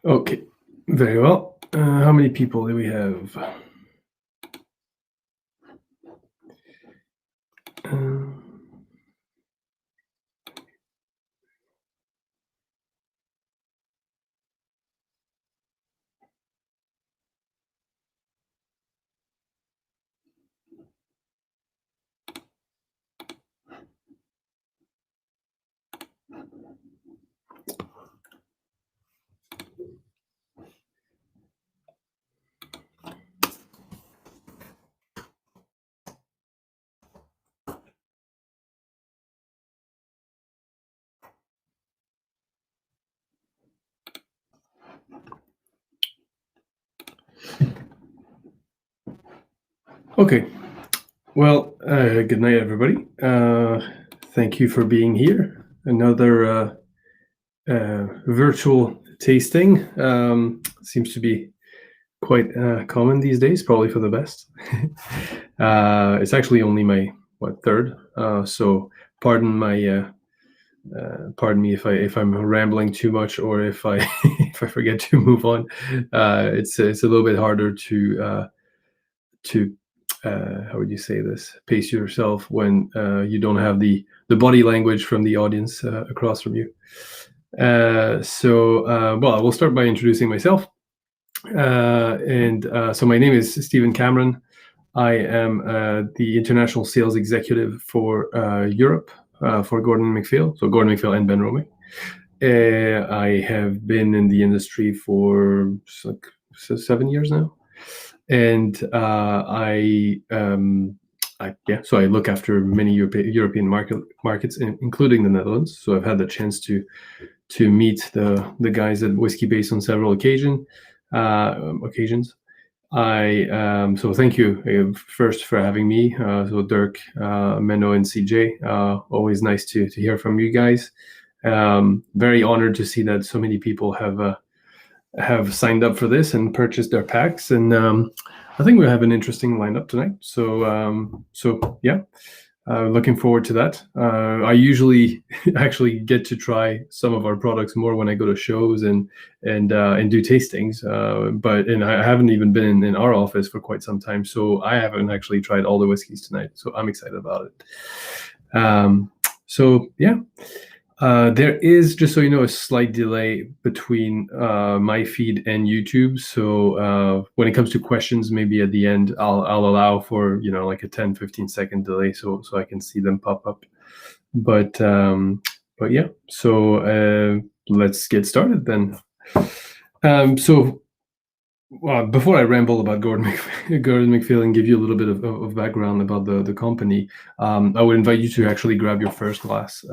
Okay, very well. How many people do we have? Um, okay, well, good night, everybody. Thank you for being here. Another virtual tasting seems to be quite common these days, probably for the best. It's actually only my third, so pardon my pardon me if I'm rambling too much or if I if I forget to move on. It's a little bit harder to how would you say this, pace yourself when you don't have the body language from the audience across from you. Well, I will start by introducing myself. So my name is Stephen Cameron. I am the international sales executive for Europe for Gordon MacPhail. So Gordon MacPhail and Ben Romig. I have been in the industry for like 7 years now, and so I look after many European markets, including the Netherlands. So I've had the chance to meet the guys at Whiskybase on several occasions. So thank you first for having me. So Dirk, Menno, and CJ. Always nice to hear from you guys. Very honored to see that so many people have signed up for this and purchased their packs, and I think we have an interesting lineup tonight. So yeah, looking forward to that. I usually actually get to try some of our products more when I go to shows and do tastings. But I haven't even been in our office for quite some time, so I haven't actually tried all the whiskeys tonight. So I'm excited about it. So yeah. There is, just so you know, a slight delay between my feed and YouTube. So when it comes to questions, maybe at the end, I'll allow for, like a 10-15 second delay so I can see them pop up. But yeah, so let's get started then. So before I ramble about Gordon MacPhail and give you a little bit of background about the company, I would invite you to actually grab your first glass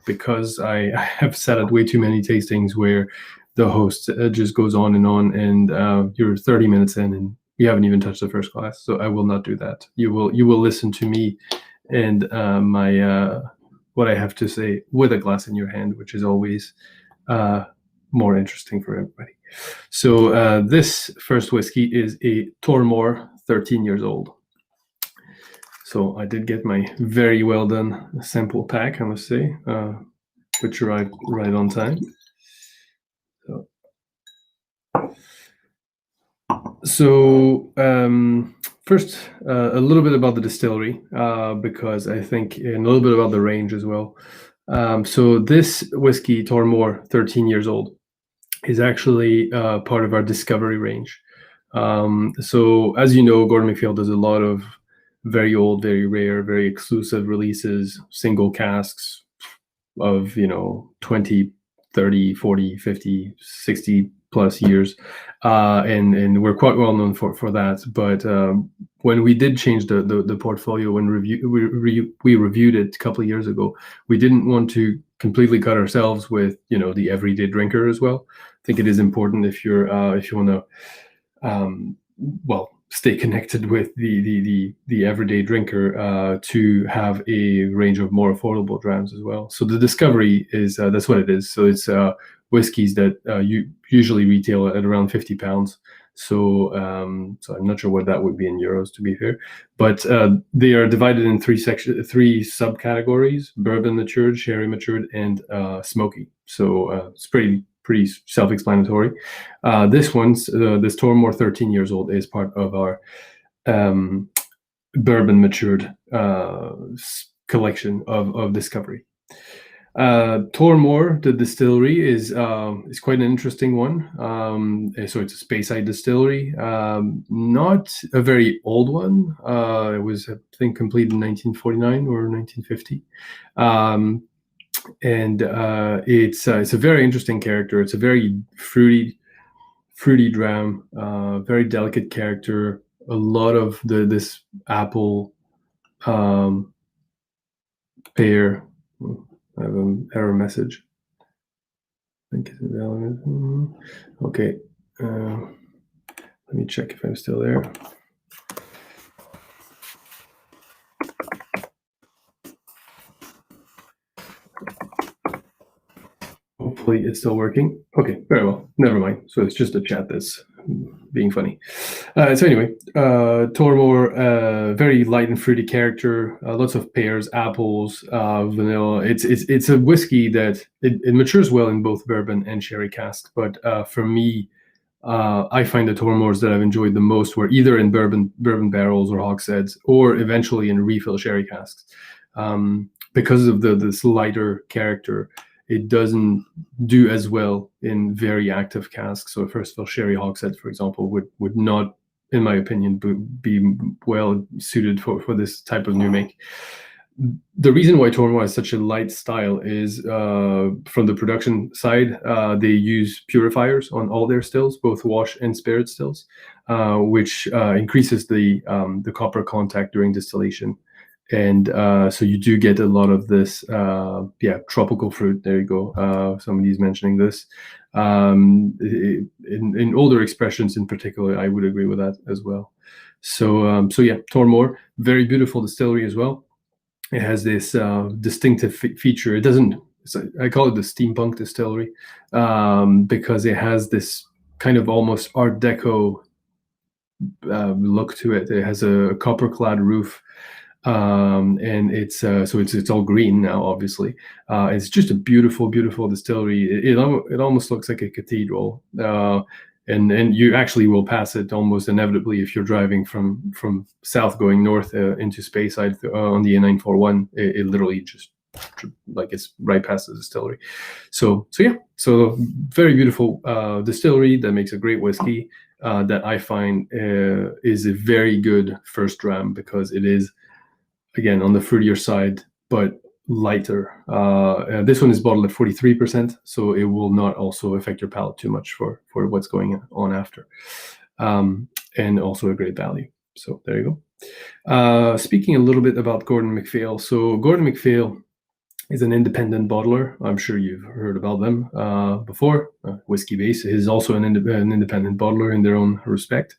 because I have sat at way too many tastings where the host just goes on, and you're 30 minutes in and you haven't even touched the first glass. So I will not do that. You will listen to me and my what I have to say with a glass in your hand, which is always more interesting for everybody. So this first whiskey is a Tormore, 13 years old. So I did get my very well done sample pack, I must say, which arrived right on time. So first, a little bit about the distillery, because I think, and a little bit about the range as well. So this whiskey, Tormore, 13 years old, is actually part of our discovery range. So as you know, Gordon MacPhail does a lot of very old, very rare, very exclusive releases, single casks of 20, 30, 40, 50, 60 plus years, and we're quite well known for that. But when we did change the portfolio, when we reviewed it a couple of years ago, we didn't want to completely cut ourselves with the everyday drinker as well. I think it is important if you want to stay connected with the everyday drinker, to have a range of more affordable drams as well. So the discovery is that's what it is. So it's whiskeys that you usually retail at around £50. So I'm not sure what that would be in euros, to be fair, but they are divided in three subcategories: bourbon matured, sherry matured, and smoky. So it's pretty pretty self-explanatory. This one's this Tormore 13 years old is part of our bourbon matured collection of discovery. Tormore, the distillery, is quite an interesting one. So it's a Speyside distillery, not a very old one. It was, I think, completed in 1949 or 1950. And it's a very interesting character. It's a very fruity dram, very delicate character. A lot of this apple pear. I have an error message. I think it's valid. Okay. Let me check if I'm still there. Hopefully it's still working. Okay, very well. Never mind. So it's just a chat that's being funny. So anyway, Tormore, very light and fruity character, lots of pears, apples, vanilla. It's a whiskey that it matures well in both bourbon and sherry casks. But for me, I find the Tormores that I've enjoyed the most were either in bourbon barrels or hogsheads, or eventually in refill sherry casks. Because of this lighter character, it doesn't do as well in very active casks. So first of all, sherry hogshead, for example, would not, in my opinion, be well suited for this type of new make. The reason why Tormore has such a light style is from the production side, they use purifiers on all their stills, both wash and spirit stills, which increases the copper contact during distillation. And so you do get a lot of this, tropical fruit. There you go. Somebody's mentioning this. In older expressions in particular, I would agree with that as well. So yeah, Tormore, very beautiful distillery as well. It has this distinctive feature. It doesn't, I call it the steampunk distillery, because it has this kind of almost Art Deco look to it. It has a copper-clad roof. And it's all green now, obviously. It's just a beautiful distillery. It almost looks like a cathedral, and you actually will pass it almost inevitably if you're driving from south going north into Speyside on the A941. It literally just like it's right past the distillery. So very beautiful distillery that makes a great whiskey that I find is a very good first dram, because it is, again, on the fruitier side, but lighter. This one is bottled at 43%, so it will not also affect your palate too much for what's going on after. And also a great value. So there you go. Speaking a little bit about Gordon MacPhail. So Gordon MacPhail is an independent bottler. I'm sure you've heard about them before. Whiskybase is also an independent bottler in their own respect.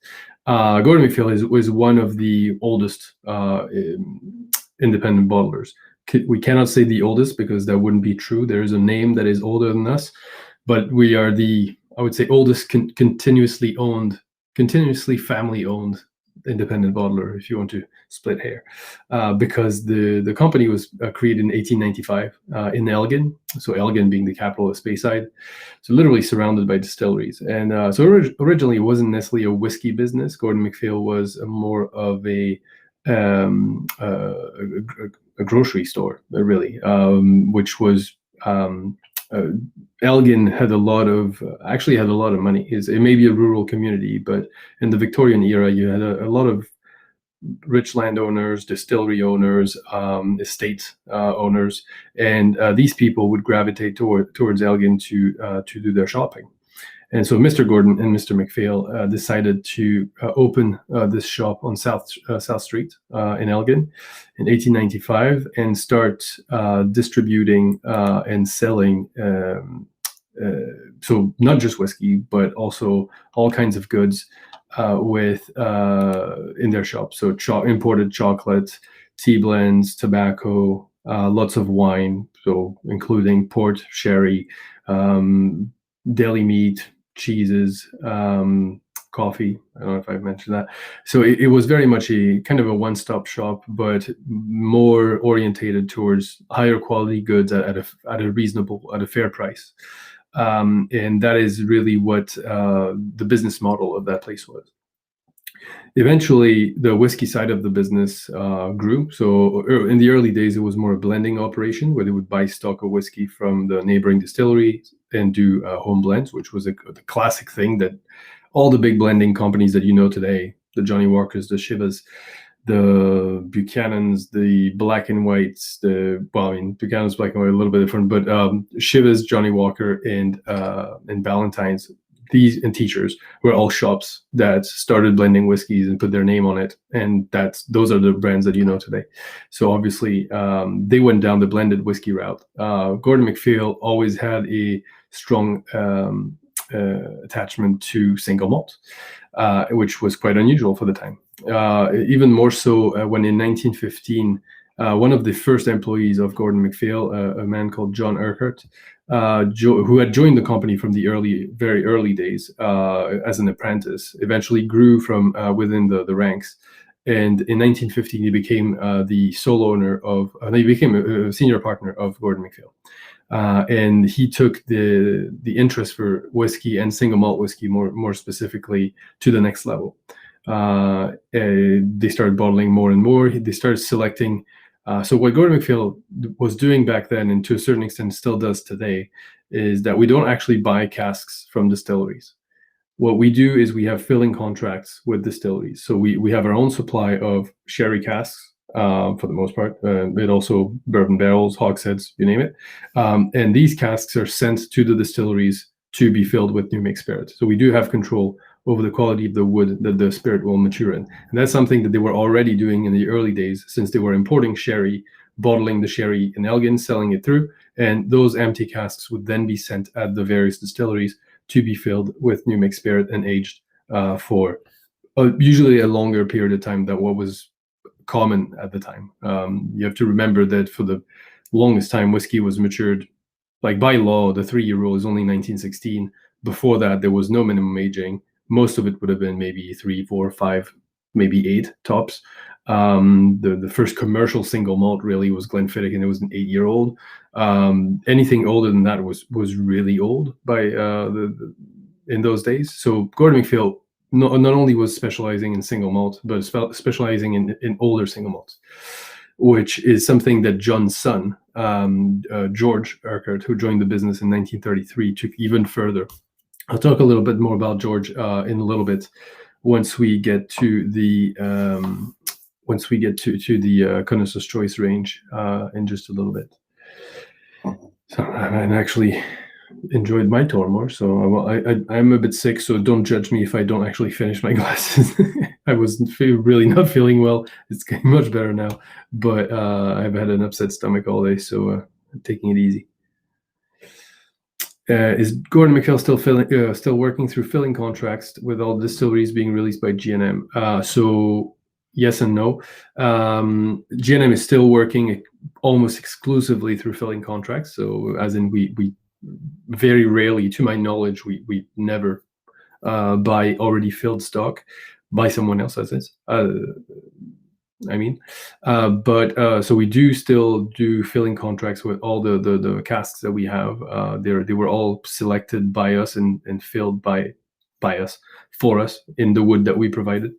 Gordon MacPhail was one of the oldest independent bottlers. We cannot say the oldest, because that wouldn't be true. There is a name that is older than us, but we are the, I would say, oldest continuously family-owned independent bottler, if you want to split hair, because the company was created in 1895 in Elgin. So Elgin being the capital of Speyside, so literally surrounded by distilleries. And so originally it wasn't necessarily a whiskey business. Gordon MacPhail was more of a grocery store, really, which was Elgin had a lot of money. It may be a rural community, but in the Victorian era, you had a lot of rich landowners, distillery owners, estate owners, and these people would gravitate towards Elgin to do their shopping. And so Mr. Gordon and Mr. MacPhail decided to open this shop on South Street in Elgin in 1895 and start distributing and selling, so not just whiskey, but also all kinds of goods in their shop. So imported chocolate, tea blends, tobacco, lots of wine, so including port, sherry, deli meat, cheeses, coffee. I don't know if I've mentioned that. So it was very much a kind of a one-stop shop, but more orientated towards higher quality goods at a fair price. And that is really what the business model of that place was. Eventually, the whiskey side of the business grew. So in the early days, it was more a blending operation where they would buy stock of whiskey from the neighboring distillery and do home blends, which was the classic thing that all the big blending companies that you know today, the Johnny Walkers, the Chivas, the Buchanan's, the Black and Whites, Buchanan's Black and White a little bit different, but Chivas, Johnny Walker, and Ballantine's, these and Teachers were all shops that started blending whiskeys and put their name on it, and those are the brands that you know today. So obviously, they went down the blended whiskey route. Gordon MacPhail always had a strong attachment to single malt, which was quite unusual for the time. Even more so when in 1915, one of the first employees of Gordon MacPhail, a man called John Urquhart, who had joined the company from the very early days as an apprentice, eventually grew from within the ranks. And in 1915, he became the sole owner he became a senior partner of Gordon MacPhail. And he took the interest for whiskey and single malt whiskey more specifically to the next level. They started bottling more and more. They started selecting. So what Gordon MacPhail was doing back then, and to a certain extent still does today, is that we don't actually buy casks from distilleries. What we do is we have filling contracts with distilleries. So we have our own supply of sherry casks, for the most part, but also bourbon barrels, hogsheads, you name it. And these casks are sent to the distilleries to be filled with new make spirit. So we do have control over the quality of the wood that the spirit will mature in. And that's something that they were already doing in the early days, since they were importing sherry, bottling the sherry in Elgin, selling it through. And those empty casks would then be sent at the various distilleries to be filled with new make spirit and aged for usually a longer period of time than what was common at the time. You have to remember that for the longest time, whiskey was matured, like by law, the 3-year rule is only 1916. Before that, there was no minimum aging. Most of it would have been maybe 3, 4, 5, maybe 8 tops. The first commercial single malt really was Glenfiddich, and it was an 8-year-old. Anything older than that was really old by in those days. So Gordon MacPhail not only was specializing in single malt, but specializing in older single malts, which is something that John's son, George Urquhart, who joined the business in 1933, took even further. I'll talk a little bit more about George in a little bit once we get to the Connoisseur's Choice range in just a little bit. So I actually enjoyed my Tormore, so I'm a bit sick, so don't judge me if I don't actually finish my glasses. I was really not feeling well. It's getting much better now, but I've had an upset stomach all day, so I'm taking it easy. Is Gordon MacPhail still working through filling contracts with all distilleries being released by G&M? So yes and no. G&M is still working almost exclusively through filling contracts. So as in we very rarely, to my knowledge, we never buy already filled stock by someone else, as is. So we do still do filling contracts with all the casks that we have. They were all selected by us and filled by us, for us, in the wood that we provided.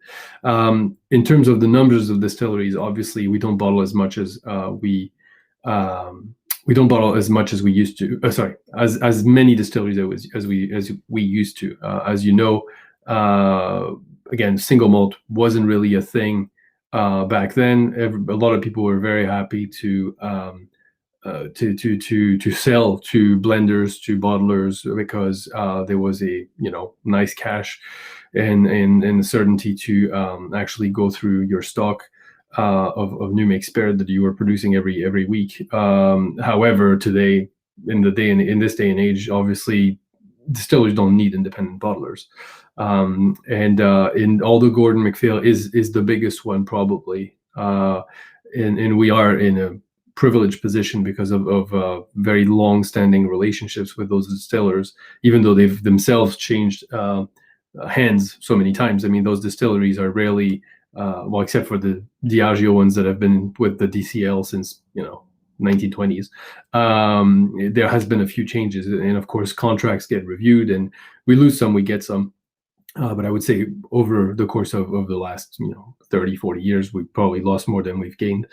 In terms of the numbers of distilleries, obviously we don't bottle as much as we don't bottle as much as we used to. As many distilleries as we used to. As you know, again, single malt wasn't really a thing back then. A lot of people were very happy to sell to blenders, to bottlers, because there was a nice cash and certainty to actually go through your stock of new make spirit that you were producing every week. However, today, in this day and age, obviously distillers don't need independent bottlers. And although Gordon MacPhail is the biggest one probably, and we are in a privileged position because of very long-standing relationships with those distillers, even though they've themselves changed hands so many times. I mean, those distilleries are rarely, except for the Diageo ones that have been with the DCL since 1920s. There has been a few changes, and of course contracts get reviewed, and we lose some, we get some. But I would say over the course of the last 30, 40 years, we've probably lost more than we've gained.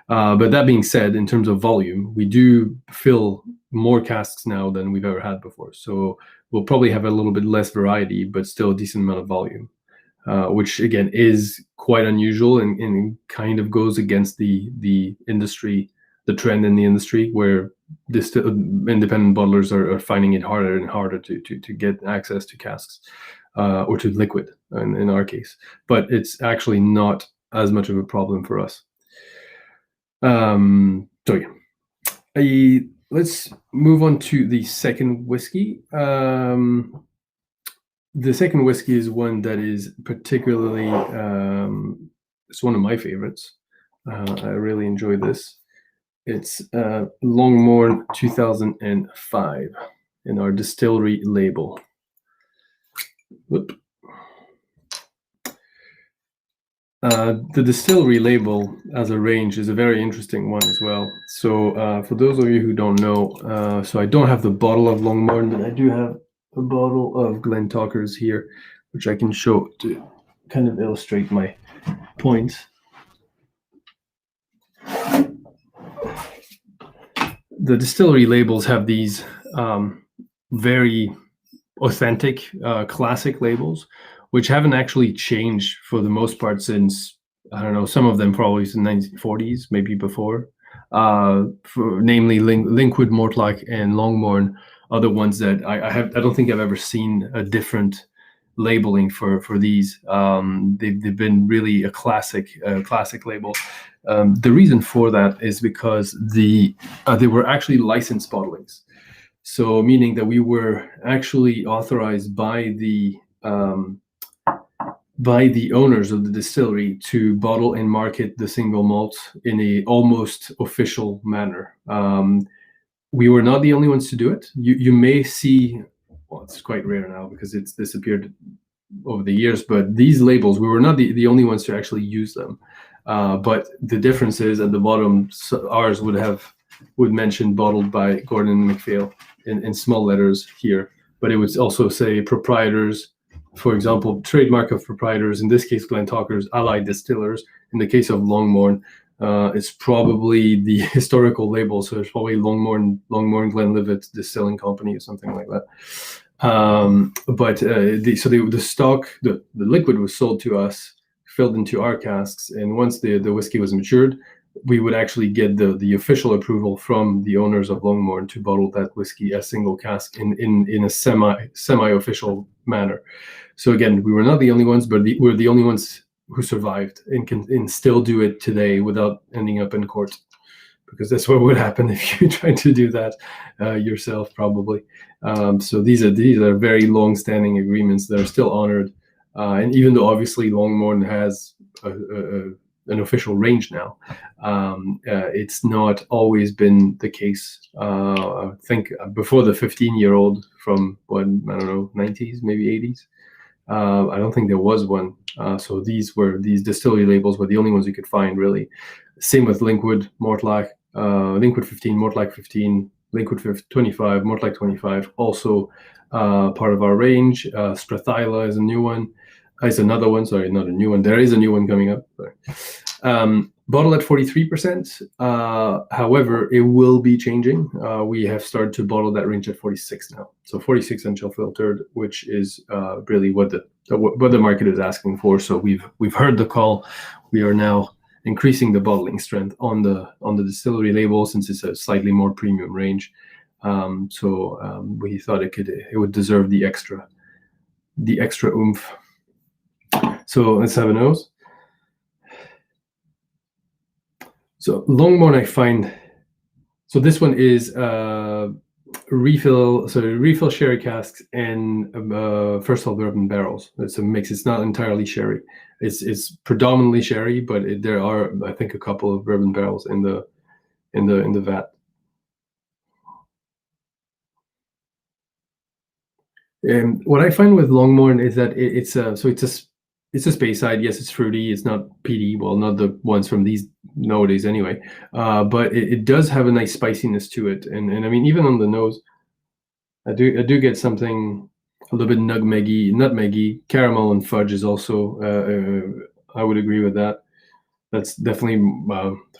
But that being said, in terms of volume, we do fill more casks now than we've ever had before. So we'll probably have a little bit less variety, but still a decent amount of volume, which again is quite unusual and kind of goes against the industry, the trend in the industry, where independent bottlers are finding it harder and harder to get access to casks. Or to liquid in our case, but it's actually not as much of a problem for us. So yeah, let's move on to the second whiskey. The second whiskey is one that is particularly, it's one of my favorites. I really enjoy this. It's Longmorn 2005 in our distillery label. Whoop. The distillery label as a range is a very interesting one as well. So for those of you who don't know, so I don't have the bottle of Longmorn, but I do have a bottle of Glentockers here, which I can show to kind of illustrate my point. The distillery labels have these very authentic classic labels, which haven't actually changed for the most part since, I don't know, some of them probably since the 1940s, maybe before. Namely Linkwood, Mortlach, and Longmorn are the ones that I don't think I've ever seen a different labeling for these. They've been really a classic label. The reason for that is because they were actually licensed bottlings. So meaning that we were actually authorized by the owners of the distillery to bottle and market the single malt in a almost official manner. We were not the only ones to do it. You may see, well, it's quite rare now because it's disappeared over the years, but these labels, we were not the only ones to actually use them. But the difference is at the bottom, ours would mention bottled by Gordon and MacPhail in small letters here, but it would also say proprietors, for example, trademark of proprietors, in this case Glentockers, Allied Distillers. In the case of Longmorn, it's probably the historical label, so it's probably Longmorn Glenlivet Distilling Company or something like that. But the stock, the liquid was sold to us, filled into our casks, and once the whiskey was matured, we would actually get the official approval from the owners of Longmorn to bottle that whiskey as single cask in a semi-official manner. So again, we were not the only ones, but we're the only ones who survived and can still do it today without ending up in court, because that's what would happen if you tried to do that yourself, probably. So these are very long-standing agreements that are still honored, and even though obviously Longmorn has an official range now, it's not always been the case. I think before the 15-year-old from I don't know, 90s, maybe 80s, I don't think there was one. So these distillery labels were the only ones you could find, really. Same with Linkwood, Mortlach, Linkwood 15, Mortlach 15, Linkwood 25, Mortlach 25, also part of our range. Strathyla is a new one. Is another one, sorry, not a new one. There is a new one coming up. Bottle at 43%. However, it will be changing. We have started to bottle that range at 46 now. So 46 and chill filtered, which is really what the market is asking for. So we've heard the call. We are now increasing the bottling strength on the distillery label, since it's a slightly more premium range. So we thought it would deserve the extra oomph. So let's have a nose. So Longmorn, I find, so this one is refill sherry casks and first of all bourbon barrels. It's a mix. It's not entirely sherry. It's predominantly sherry, but there are, I think, a couple of bourbon barrels in the vat. And what I find with Longmorn is that it's a it's a Speyside. Yes, it's fruity. It's not peaty. Well, not the ones from these nowadays anyway. But it does have a nice spiciness to it, and I mean, even on the nose, I do get something a little bit nutmeggy. Caramel and fudge is also. I would agree with that. That's definitely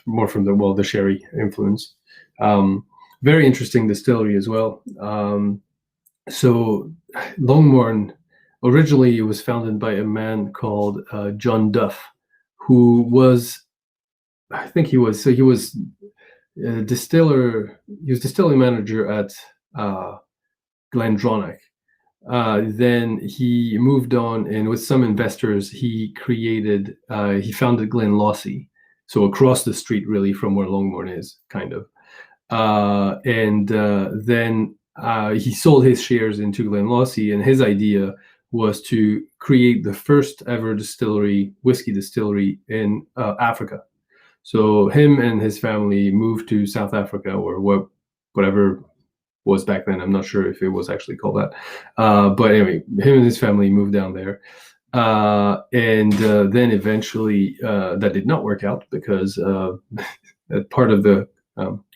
more from the sherry influence. Um, Very interesting distillery as well. So Longmorn, originally it was founded by a man called John Duff, who was, I think he was a distiller. He was distilling manager at uh, Glendronach. Then he moved on, and with some investors, he founded Glenlossie, so across the street, really, from where Longmorn is, kind of. And then he sold his shares into Glenlossie, and his idea was to create the first ever whiskey distillery in Africa. So him and his family moved to South Africa, or whatever was back then. I'm not sure if it was actually called that. But anyway, him and his family moved down there. And then eventually that did not work out because part of the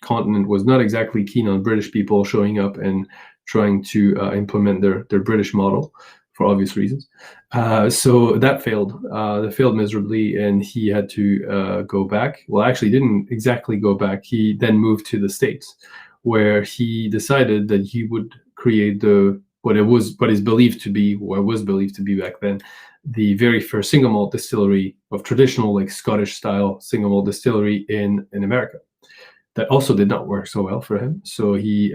continent was not exactly keen on British people showing up and trying to implement their British model for obvious reasons. So that failed. That failed miserably, and he had to go back. Well, actually, didn't exactly go back. He then moved to the States, where he decided that he would create what is believed to be, what was believed to be back then, the very first single malt distillery of traditional, like Scottish style single malt distillery in America. That also did not work so well for him. So he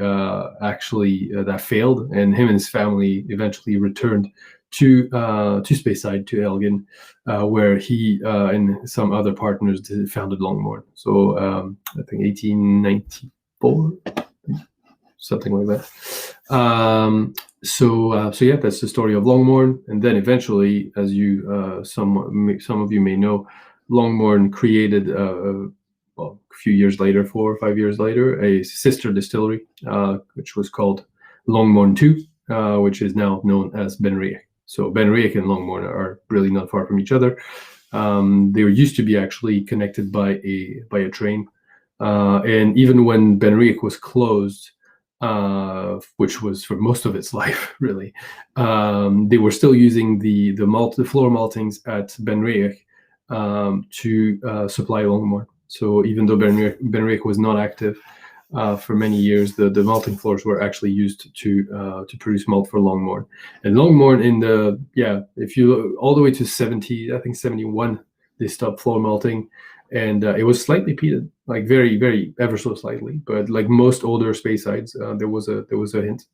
actually that failed, and him and his family eventually returned to Speyside, to Elgin, where he and some other partners founded Longmorn. So I think 1894, something like that. So yeah, that's the story of Longmorn. And then eventually, as some of you may know, Longmorn created a few years later, 4 or 5 years later, a sister distillery, which was called Longmorn 2, which is now known as Benriach. So Benriach and Longmorn are really not far from each other. They were used to be actually connected by a train. And even when Benriach was closed, which was for most of its life, really, they were still using the floor maltings at Benriach to supply Longmorn. So even though Benriach was not active for many years, the malting floors were actually used to produce malt for Longmorn. And Longmorn if you look all the way to 71, they stopped floor malting, and it was slightly peated, like very, very ever so slightly. But like most older Speysides, there was a hint.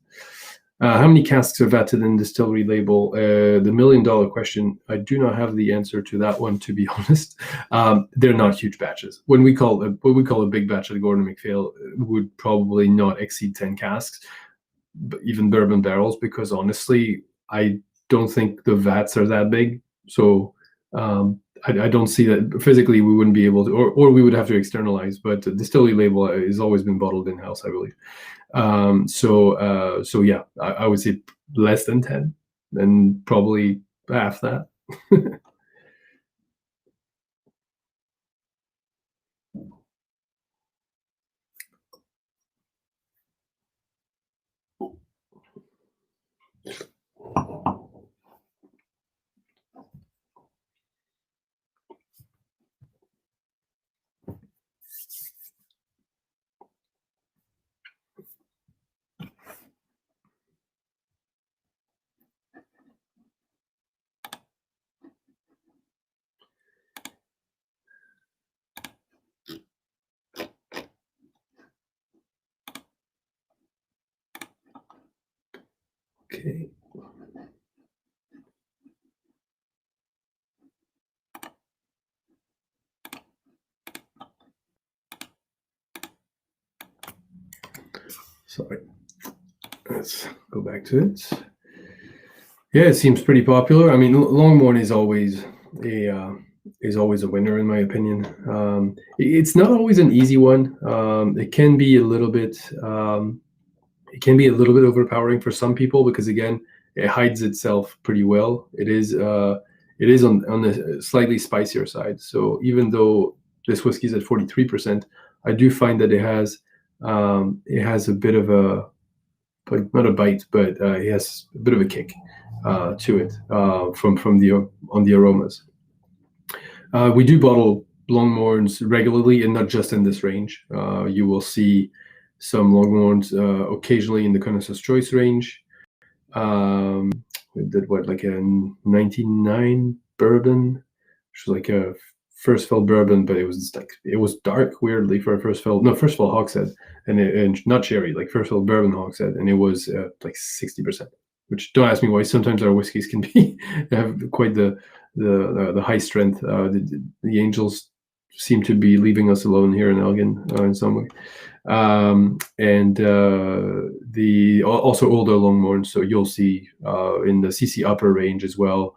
How many casks are vatted in distillery label? The $1 million question. I do not have the answer to that one, to be honest. They're not huge batches. What we call a big batch at Gordon MacPhail would probably not exceed 10 casks, but even bourbon barrels, because honestly, I don't think the vats are that big. So I don't see that physically we wouldn't be able to, or we would have to externalize. But the distillery label has always been bottled in house, I believe. So yeah, I would say less than 10, and probably half that. Okay. Sorry. Let's go back to it. Yeah, it seems pretty popular. I mean, Longmorn is always a winner in my opinion. It's not always an easy one. It can be a little bit overpowering for some people because again, it hides itself pretty well. it is on the slightly spicier side. So even though this whiskey is at 43%, I do find that it has a bit of a, like, not a bite, but it has a bit of a kick to it from the aromas. We do bottle Longmorns regularly, and not just in this range. You will see some Longmorns occasionally in the Connoisseur's Choice range. We did like a 99 bourbon, which was like a first fill bourbon, but it was dark weirdly for a first fill. No, first fill hogshead, and not sherry, like first fill bourbon hogshead, and it was like 60%. Which, don't ask me why. Sometimes our whiskeys can be have quite the high strength. The Angels seem to be leaving us alone here in Elgin in some way. And the also older Longmorns. So you'll see in the CC upper range as well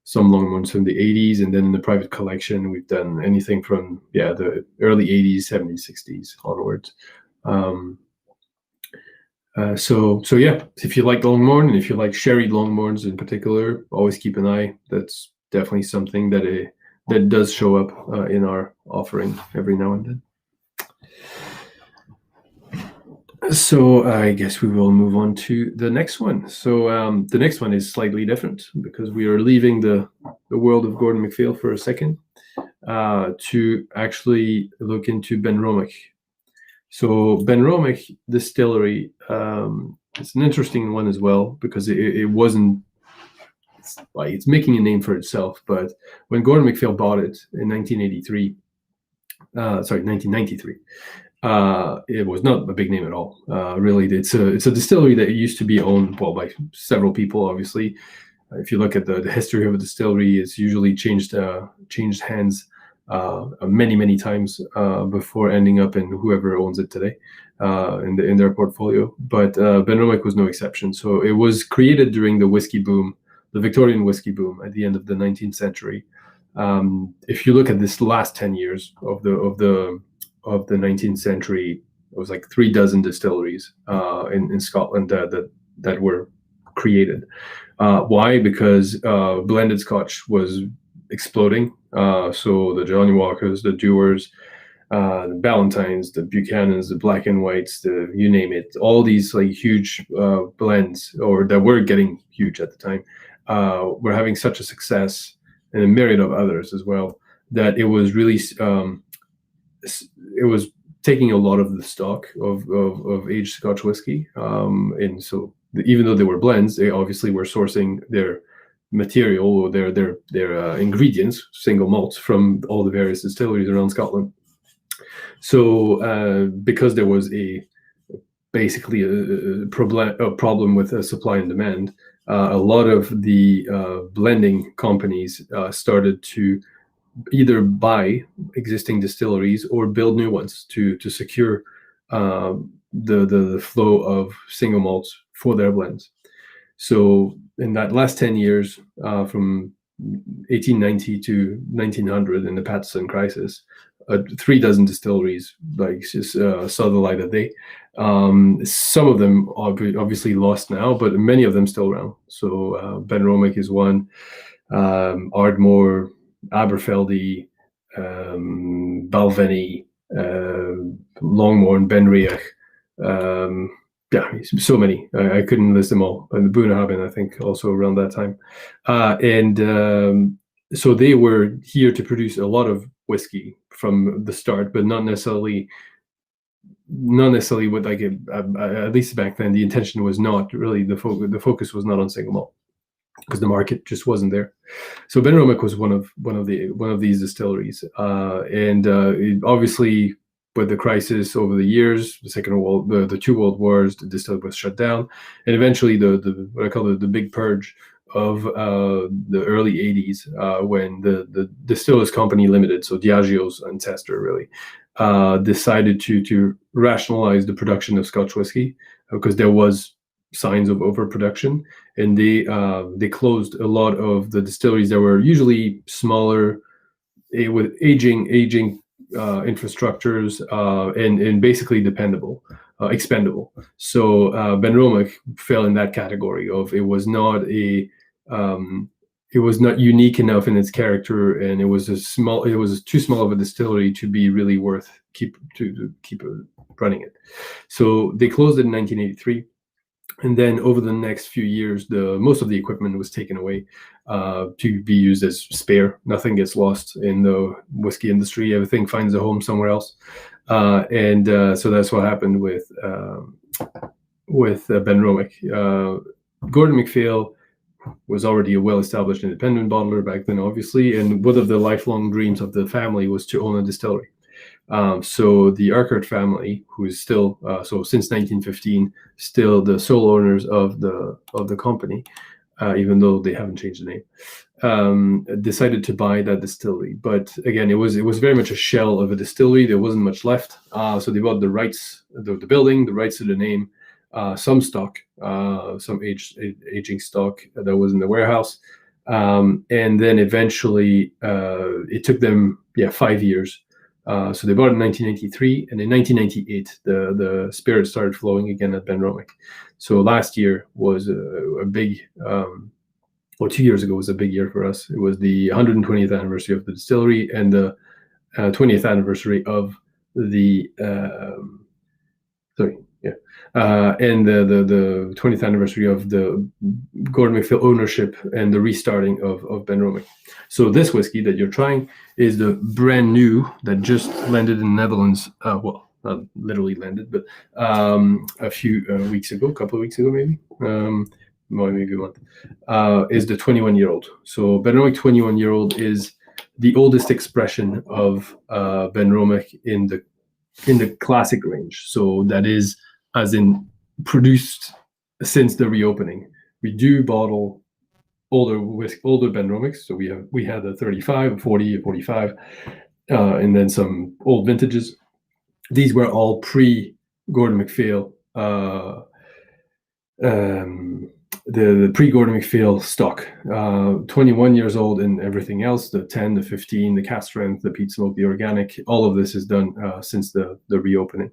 some Longmorns from the 80s, and then in the private collection we've done anything from the early 80s, 70s, 60s onwards. So yeah, if you like Longmorn, and if you like sherry Longmorns in particular, always keep an eye. That's definitely something that does show up in our offering every now and then. So I guess we will move on to the next one. So the next one is slightly different because we are leaving the world of Gordon MacPhail for a second to actually look into Benromach. So Benromach Distillery, it's an interesting one as well because it wasn't, it's making a name for itself. But when Gordon MacPhail bought it in 1993, it was not a big name at all. Really, it's a distillery that used to be owned by several people. Obviously, if you look at the history of a distillery, it's usually changed hands many times before ending up in whoever owns it today in their portfolio. But Benromach was no exception. So it was created during the whiskey boom, the Victorian whiskey boom at the end of the 19th century. If you look at this last 10 years of the 19th century, it was like 36 distilleries in Scotland that were created. Why? Because blended Scotch was exploding. So the Johnnie Walkers, the Dewars, the Ballantines, the Buchanans, the Black and Whites, you name it, all these like huge blends, or that were getting huge at the time, were having such a success, and a myriad of others as well, that it was really it was taking a lot of the stock of aged Scotch whiskey, and so even though they were blends, they obviously were sourcing their material or their ingredients, single malts, from all the various distilleries around Scotland. So because there was basically a problem with supply and demand, a lot of the blending companies started to either buy existing distilleries or build new ones to secure the flow of single malts for their blends. So in that last 10 years, from 1890 to 1900, in the Patterson crisis, 36 distilleries just saw the light of day. Some of them obviously lost now, but many of them still around. So Benromach is one, Ardmore, Aberfeldy, Balvenie, Longmorn, Benriach, so many. I couldn't list them all. And Bunnahabhain, I think, also around that time. So they were here to produce a lot of whiskey from the start, but not necessarily with at least back then, the intention was not really, the focus was not on single malt, because the market just wasn't there. So Benromach was one of these distilleries, and obviously with the crisis over the years, the two world wars, the distillery was shut down, and eventually the what I call the big purge of the early 80s, when the Distillers Company Limited, so Diageo's ancestor really, decided to rationalize the production of Scotch whiskey, because there was signs of overproduction, and they closed a lot of the distilleries that were usually smaller, with aging infrastructures, and basically expendable. So Benromach fell in that category of, it was not it was not unique enough in its character, and it was too small of a distillery to be really worth keep running it. So they closed it in 1983. And then over the next few years, most of the equipment was taken away to be used as spare. Nothing gets lost in the whiskey industry. Everything finds a home somewhere else. And so that's what happened with Benromic. Gordon MacPhail was already a well-established independent bottler back then, obviously, and one of the lifelong dreams of the family was to own a distillery. So the Urquhart family, who is still since 1915 still the sole owners of the company, even though they haven't changed the name, decided to buy that distillery. But again, it was very much a shell of a distillery. There wasn't much left. So they bought the rights, the building, the rights to the name, some stock, some aging stock that was in the warehouse, and then eventually it took them 5 years. So they bought it in 1993, and in 1998, the spirit started flowing again at Benromic. So last year was a big, 2 years ago was a big year for us. It was the 120th anniversary of the distillery and the 20th anniversary of the and the 20th anniversary of the Gordon MacPhail ownership and the restarting of Benromic. So this whiskey that you're trying is the brand new that just landed in the Netherlands. Well, not literally landed, but a few weeks ago, a couple of weeks ago, maybe. Maybe a month. Is the 21-year-old. So Benromic 21-year-old is the oldest expression of Benromic in the classic range. So that is as in produced since the reopening. We do bottle older Benromics. So we had a 35, a 40, a 45, and then some old vintages. These were all pre-Gordon MacPhail, the pre-Gordon MacPhail stock, 21 years old, and everything else, the 10, the 15, the cask strength, the peat smoke, the organic, all of this is done since the reopening.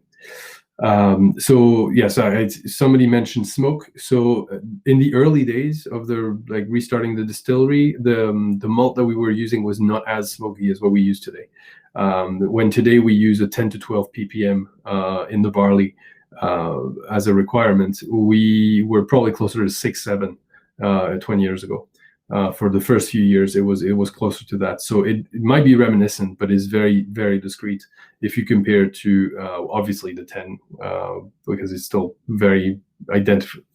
So yes, somebody mentioned smoke. So in the early days of the restarting the distillery, the malt that we were using was not as smoky as what we use today. When today we use a 10 to 12 ppm in the barley as a requirement, we were probably closer to 6-7 20 years ago. For the first few years, it was closer to that. So it might be reminiscent, but is very, very discreet if you compare to obviously the 10, because it's still very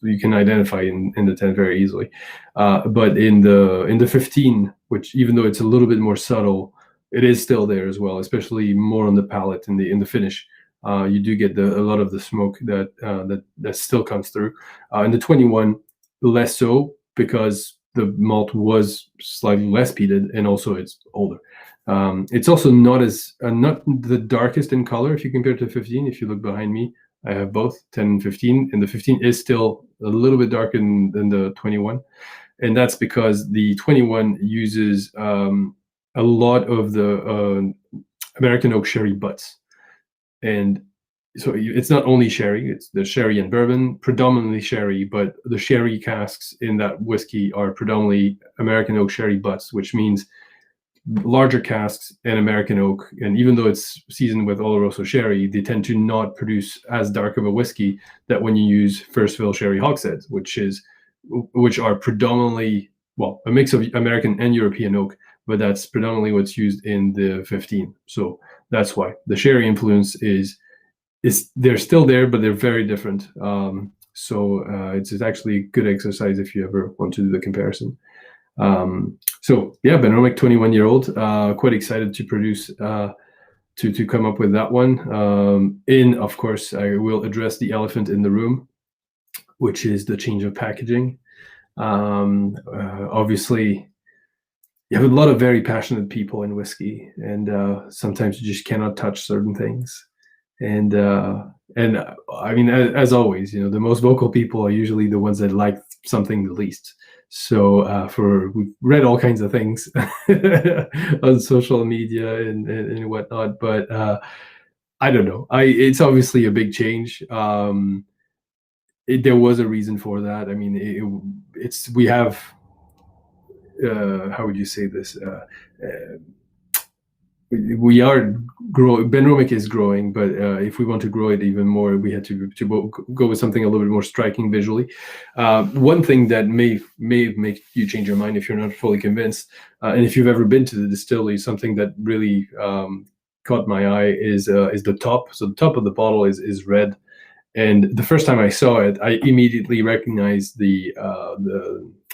you can identify in the 10 very easily. But in the 15, which even though it's a little bit more subtle, it is still there as well, especially more on the palate in the finish. You do get a lot of the smoke that still comes through. In the 21, less so, because the malt was slightly less peated, and also it's older. It's also not the darkest in color if you compare to 15. If you look behind me, I have both 10 and 15, and the 15 is still a little bit darker than the 21, and that's because the 21 uses a lot of the American oak sherry butts, and so it's not only sherry, it's the sherry and bourbon, predominantly sherry, but the sherry casks in that whiskey are predominantly American oak sherry butts, which means larger casks and American oak. And even though it's seasoned with Oloroso sherry, they tend to not produce as dark of a whiskey that when you use first fill sherry hogsheads, which are predominantly, well, a mix of American and European oak, but that's predominantly what's used in the 15. So that's why the sherry influence is they're still there, but they're very different. So it's actually a good exercise if you ever want to do the comparison. So yeah, Benromic 21-year-old, quite excited to produce, to come up with that one. Of course, I will address the elephant in the room, which is the change of packaging. Obviously, you have a lot of very passionate people in whiskey, and sometimes you just cannot touch certain things. And I mean, as always, the most vocal people are usually the ones that like something the least. So we've read all kinds of things on social media and whatnot, but I don't know. It's obviously a big change. There was a reason for that. I mean, we have how would you say this? We are growing. Benromic is growing, but if we want to grow it even more, we had to go with something a little bit more striking visually. One thing that may make you change your mind if you're not fully convinced, and if you've ever been to the distillery, something that really caught my eye is the top. So the top of the bottle is red, and the first time I saw it, I immediately recognized the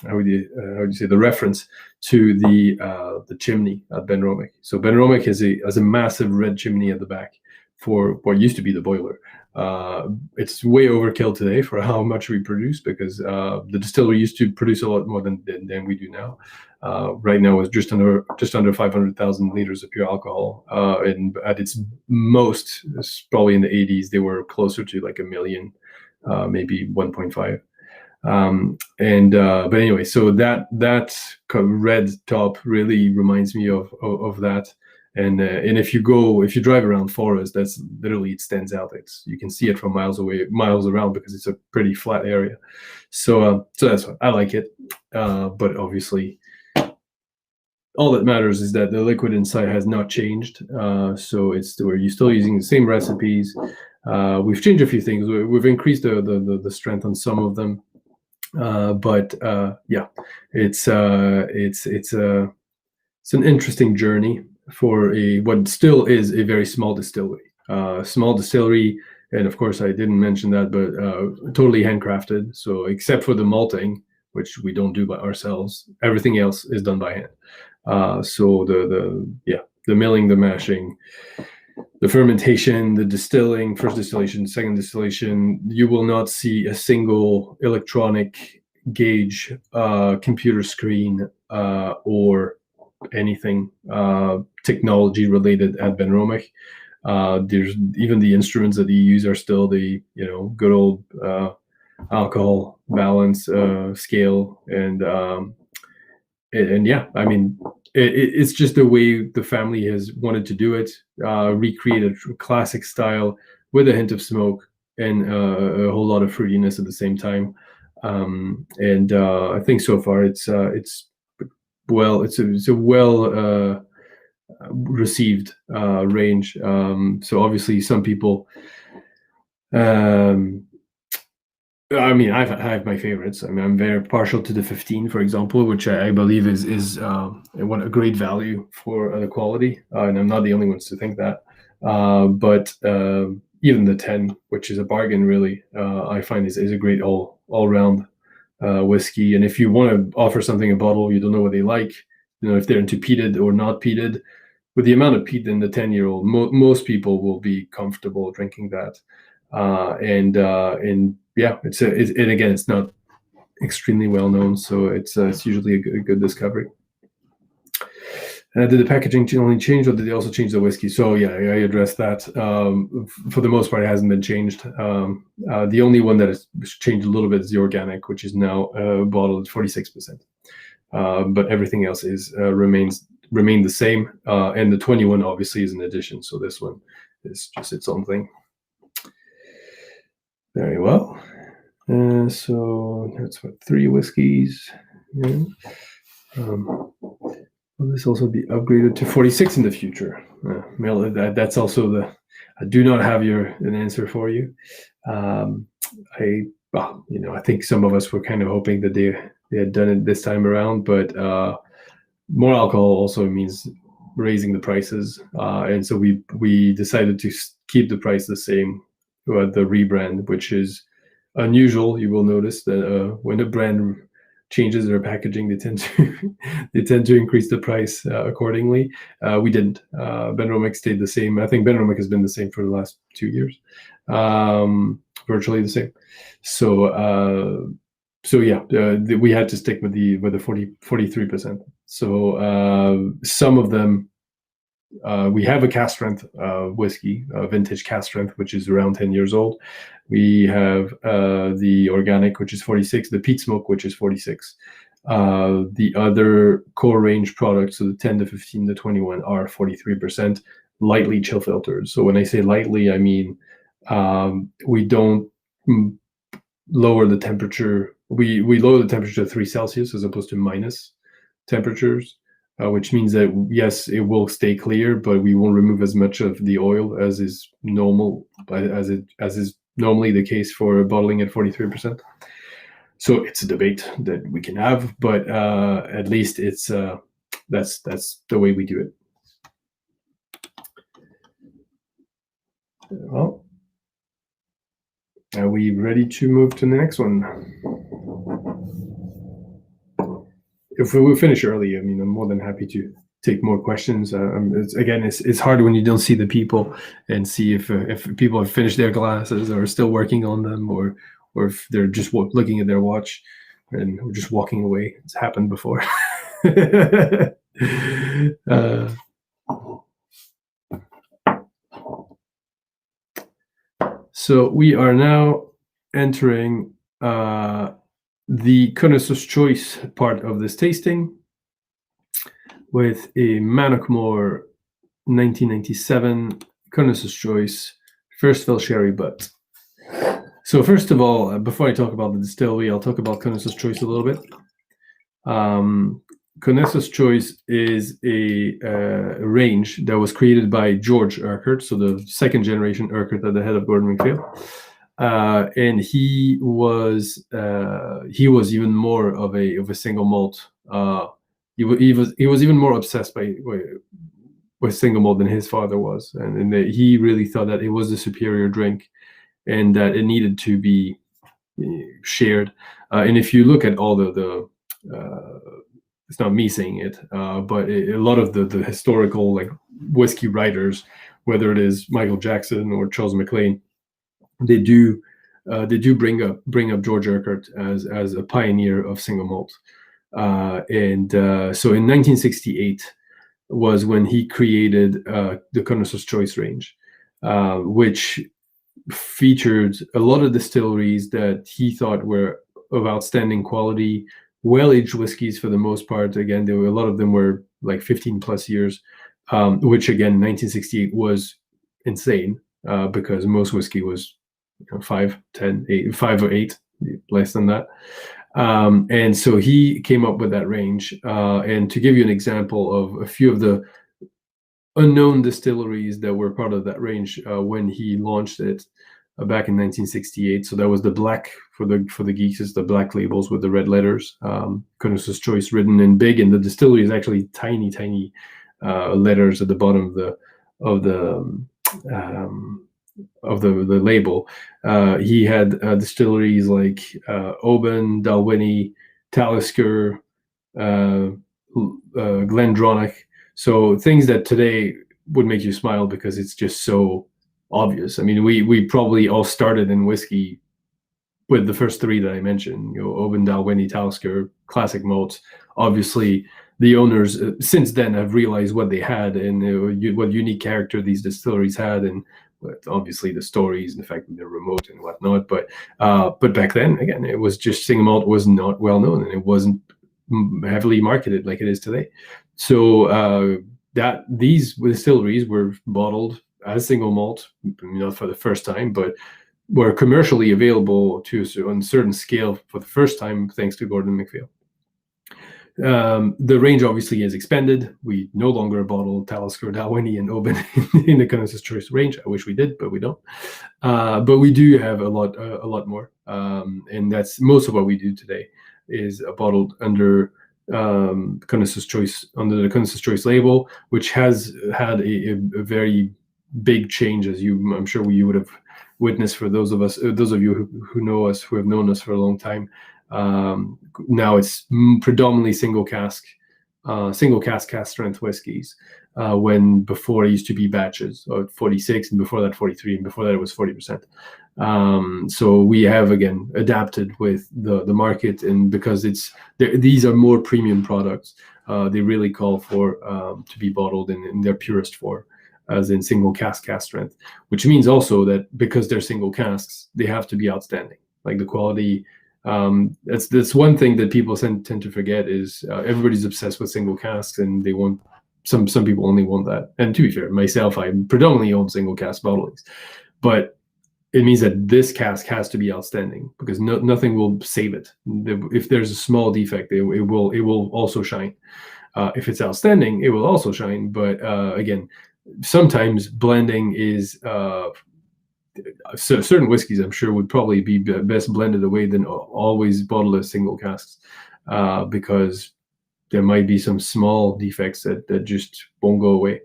how would you say, the reference to the chimney at Benromic. So Benromic has a massive red chimney at the back for what used to be the boiler. It's way overkill today for how much we produce, because the distillery used to produce a lot more than we do now. Right now, it's just under 500,000 liters of pure alcohol, and at its most, it's probably in the 80s, they were closer to like a million, maybe 1.5. But anyway, so that red top really reminds me of that. And if you drive around Forest, that's literally, it stands out. You can see it from miles away, miles around, because it's a pretty flat area. So that's why I like it. But obviously, all that matters is that the liquid inside has not changed. So you're still using the same recipes. We've changed a few things. We've increased the strength on some of them. But yeah, it's an interesting journey for what still is a very small distillery. And of course I didn't mention that, but totally handcrafted. So except for the malting, which we don't do by ourselves, everything else is done by hand. So the milling, the mashing, the fermentation, the distilling, first distillation, second distillation, you will not see a single electronic gauge, computer screen, or anything technology related at Benromic. There's even the instruments that you use are still the good old alcohol balance scale, and yeah, I mean, it's just the way the family has wanted to do it, recreate a classic style with a hint of smoke and a whole lot of fruitiness at the same time. And I think so far it's a well received range. So obviously some people, I mean, I have my favorites. I mean, I'm very partial to the 15, for example, which I believe is a great value for the quality, and I'm not the only ones to think that. But even the 10, which is a bargain, really, I find is a great all round whiskey. And if you want to offer something a bottle, you don't know what they like, if they're into peated or not peated, with the amount of peat in the 10-year-old, most people will be comfortable drinking that. And yeah, again, it's not extremely well known, so it's usually a good discovery. Did the packaging only change, or did they also change the whiskey? So yeah, I addressed that. For the most part, it hasn't been changed. The only one that has changed a little bit is the organic, which is now bottled at 46%. But everything else remained the same. And the 21 obviously is an addition, so this one is just its own thing. Very well. So that's 3 whiskeys. Yeah. Will this also be upgraded to 46 in the future? Well, that's also I do not have an answer for you. I think some of us were kind of hoping that they had done it this time around, but more alcohol also means raising the prices, and so we decided to keep the price the same with the rebrand, which is unusual. You will notice that when a brand changes their packaging, they tend to increase the price accordingly. We didn't. Benromic stayed the same. I think Benromic has been the same for the last 2 years, virtually the same. So yeah, we had to stick with the 43%. So some of them, we have a cask strength whiskey, vintage cask strength, which is around 10 years old. We have the organic, which is 46, the peat smoke, which is 46. The other core range products, so the 10, the 15, the 21, are 43%, lightly chill filtered. So when I say lightly, I mean we don't lower the temperature. We lower the temperature to 3 Celsius as opposed to minus. temperatures, which means that yes, it will stay clear, but we won't remove as much of the oil as is normal, as is normally the case for bottling at 43%. So it's a debate that we can have, but at least it's that's the way we do it. Well, are we ready to move to the next one? If we will finish early, I mean, I'm more than happy to take more questions. It's hard when you don't see the people and see if people have finished their glasses or are still working on them, or if they're just looking at their watch and just walking away. It's happened before. So we are now entering the connoisseur's choice part of this tasting with a Mannockmore 1997 connoisseur's choice first fill sherry butt. So first of all, before I talk about the distillery, I'll talk about connoisseur's choice a little bit. Connoisseur's choice is a range that was created by George Urquhart, so the second generation Urquhart at the head of Gordon MacPhail. And he was even more of a single malt. He was even more obsessed with single malt than his father was, and he really thought that it was a superior drink, and that it needed to be shared. And if you look at all the it's not me saying it, but a lot of the historical like whiskey writers, whether it is Michael Jackson or Charles MacLean, they do bring up George Urquhart as a pioneer of single malt. So in 1968 was when he created the Connoisseur's Choice range, which featured a lot of distilleries that he thought were of outstanding quality, well-aged whiskeys for the most part. Again, a lot of them were like 15 plus years, which again, 1968 was insane because most whiskey was 5, 10, 8, 5 or 8, less than that. And so he came up with that range. And to give you an example of a few of the unknown distilleries that were part of that range when he launched it back in 1968. So that was the black, for the geeks, is the black labels with the red letters, Connoisseur's Choice written in big, and the distillery is actually tiny letters at the bottom of the label. He had distilleries like Oban, Dalwhinnie, Talisker, Glendronach. So things that today would make you smile because it's just so obvious. I mean, we probably all started in whiskey with the first three that I mentioned, Oban, Dalwhinnie, Talisker, classic malts. Obviously, the owners since then have realized what they had and what unique character these distilleries had, and obviously the stories and the fact that they're remote and whatnot. But back then, again, it was just single malt was not well known, and it wasn't heavily marketed like it is today. So that these distilleries were bottled as single malt, not for the first time, but were commercially available on a certain scale for the first time, thanks to Gordon MacPhail. The range obviously is expanded. We no longer bottle Talisker, Dalwhinnie, and Oban in the Connoisseur's Choice range. I wish we did, but we don't. But we do have a lot more, and that's most of what we do today is bottled under Connoisseur's Choice, under the Connoisseur's Choice label, which has had a very big change, as I'm sure you would have witnessed. For those of you who know us, who have known us for a long time. Now it's predominantly single cask cast strength whiskeys. When before it used to be batches of 46, and before that 43, and before that it was 40%. So we have again adapted with the market, and because these are more premium products, they really call for to be bottled in their purest form, as in single cask cast strength, which means also that because they're single casks, they have to be outstanding. Like the quality. That's one thing that people tend to forget is everybody's obsessed with single casks, and they want some people only want that. And to be fair, myself, I predominantly own single cask bottlings, but it means that this cask has to be outstanding, because nothing will save it. If there's a small defect, it will also shine. If it's outstanding, it will also shine. But again, sometimes blending is certain whiskeys, I'm sure, would probably be best blended away than always bottle as single casks, because there might be some small defects that just won't go away.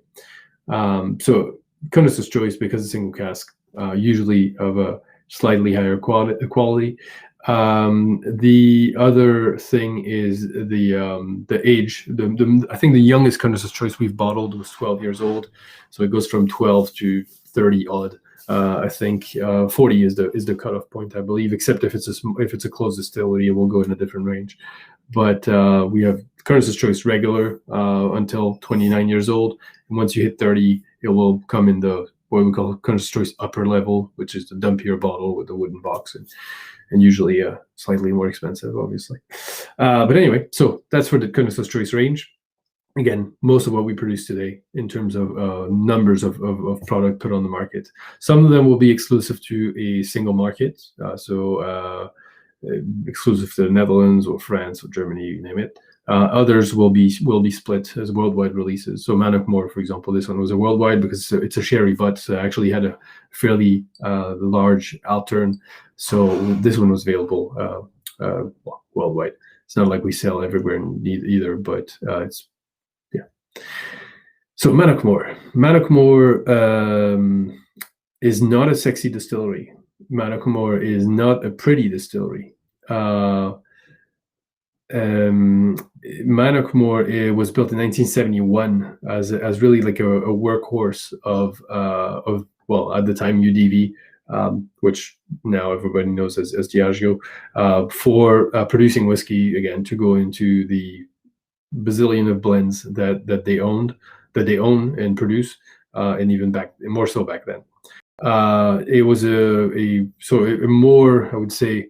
So connoisseur's choice, because it's single cask, usually of a slightly higher quality. The other thing is the age. I think the youngest connoisseur's choice we've bottled was 12 years old, so it goes from 12 to 30 odd. I think 40 is the cutoff point, I believe, except if it's a closed distillery, it will go in a different range. But we have connoisseur's choice regular until 29 years old, and once you hit 30, it will come in the what we call connoisseur's choice upper level, which is the dumpier bottle with the wooden box, and usually slightly more expensive, obviously. But anyway, so that's for the connoisseur's choice range. Again, most of what we produce today in terms of numbers of product put on the market. Some of them will be exclusive to a single market, so exclusive to the Netherlands or France or Germany, you name it. Others will be split as worldwide releases. So Mannockmore, for example, this one was a worldwide because it's a sherry, but actually had a fairly large outturn. So this one was available worldwide. It's not like we sell everywhere either, but it's So Mannockmore is not a sexy distillery. Mannockmore is not a pretty distillery. Mannockmore was built in 1971 as really like a workhorse of well, at the time UDV, which now everybody knows as Diageo, for producing whiskey, again, to go into the bazillion of blends that they own and produce, and even more so back then. It was a more, I would say,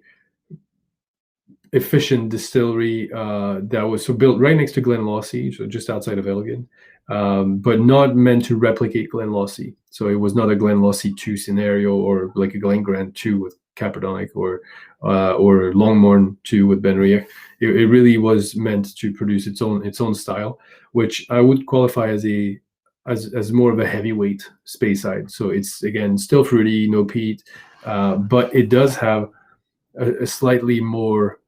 efficient distillery that was built right next to Glenlawsie, so just outside of Elgin, but not meant to replicate Glenlawsie. So it was not a Glenlawsie 2 scenario, or like a Glengrant 2 with Caperdonic, or Longmorn 2 with Benriach. It really was meant to produce its own style, which I would qualify as more of a heavyweight Speyside. So it's, again, still fruity, no peat, but it does have a slightly more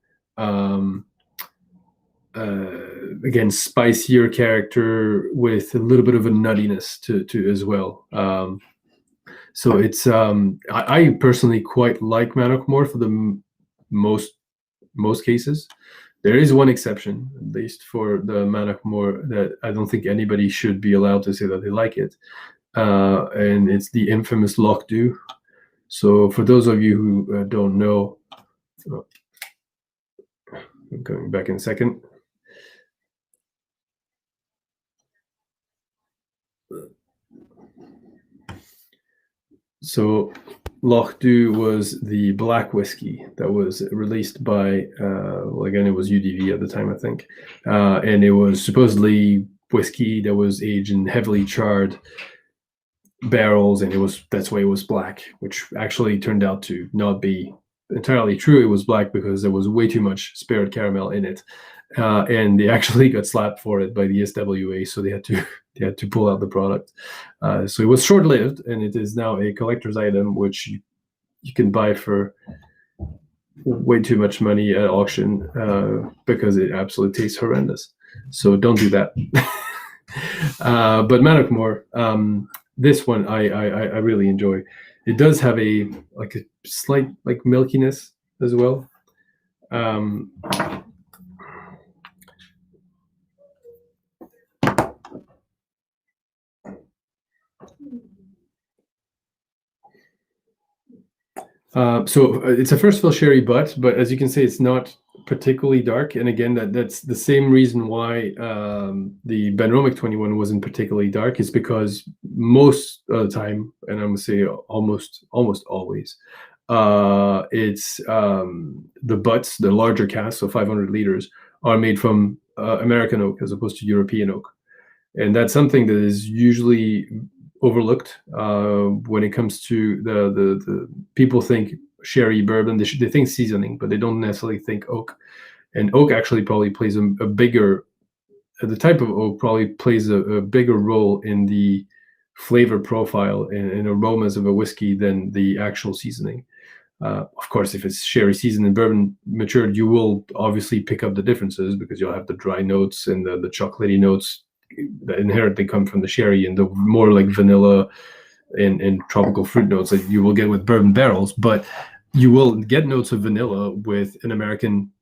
again, spicier character with a little bit of a nuttiness to as well. So it's I personally quite like Mannockmore for the most cases. There is one exception, at least for the Mannockmore, that I don't think anybody should be allowed to say that they like it, and it's the infamous Loch Dew. So for those of you who don't know, I'm going back in a second. So Loch Dew was the black whiskey that was released by, well, again, it was UDV at the time, I think. And it was supposedly whiskey that was aged in heavily charred barrels, and that's why it was black, which actually turned out to not be entirely true. It was black because there was way too much spirit caramel in it. And they actually got slapped for it by the SWA, so they had to pull out the product. So it was short-lived, and it is now a collector's item, which you can buy for way too much money at auction, because it absolutely tastes horrendous. So don't do that. But Mannockmore, this one I really enjoy. It does have a slight milkiness as well. So it's a first fill sherry but as you can see, it's not particularly dark. And again, that's the same reason why the Benromic 21 wasn't particularly dark, is because most of the time, and I'm gonna say almost always, it's the butts, the larger casks, so 500 liters, are made from American oak as opposed to European oak. And that's something that is usually overlooked when it comes to the people think sherry bourbon. They think seasoning, but they don't necessarily think oak. And oak actually probably plays a bigger, the type of oak probably plays a bigger role in the flavor profile and aromas of a whiskey than the actual seasoning. Of course, if it's sherry seasoned and bourbon matured, you will obviously pick up the differences because you'll have the dry notes and the chocolatey notes that inherently come from the sherry, and the more like vanilla and tropical fruit notes that you will get with bourbon barrels. But you will get notes of vanilla with an American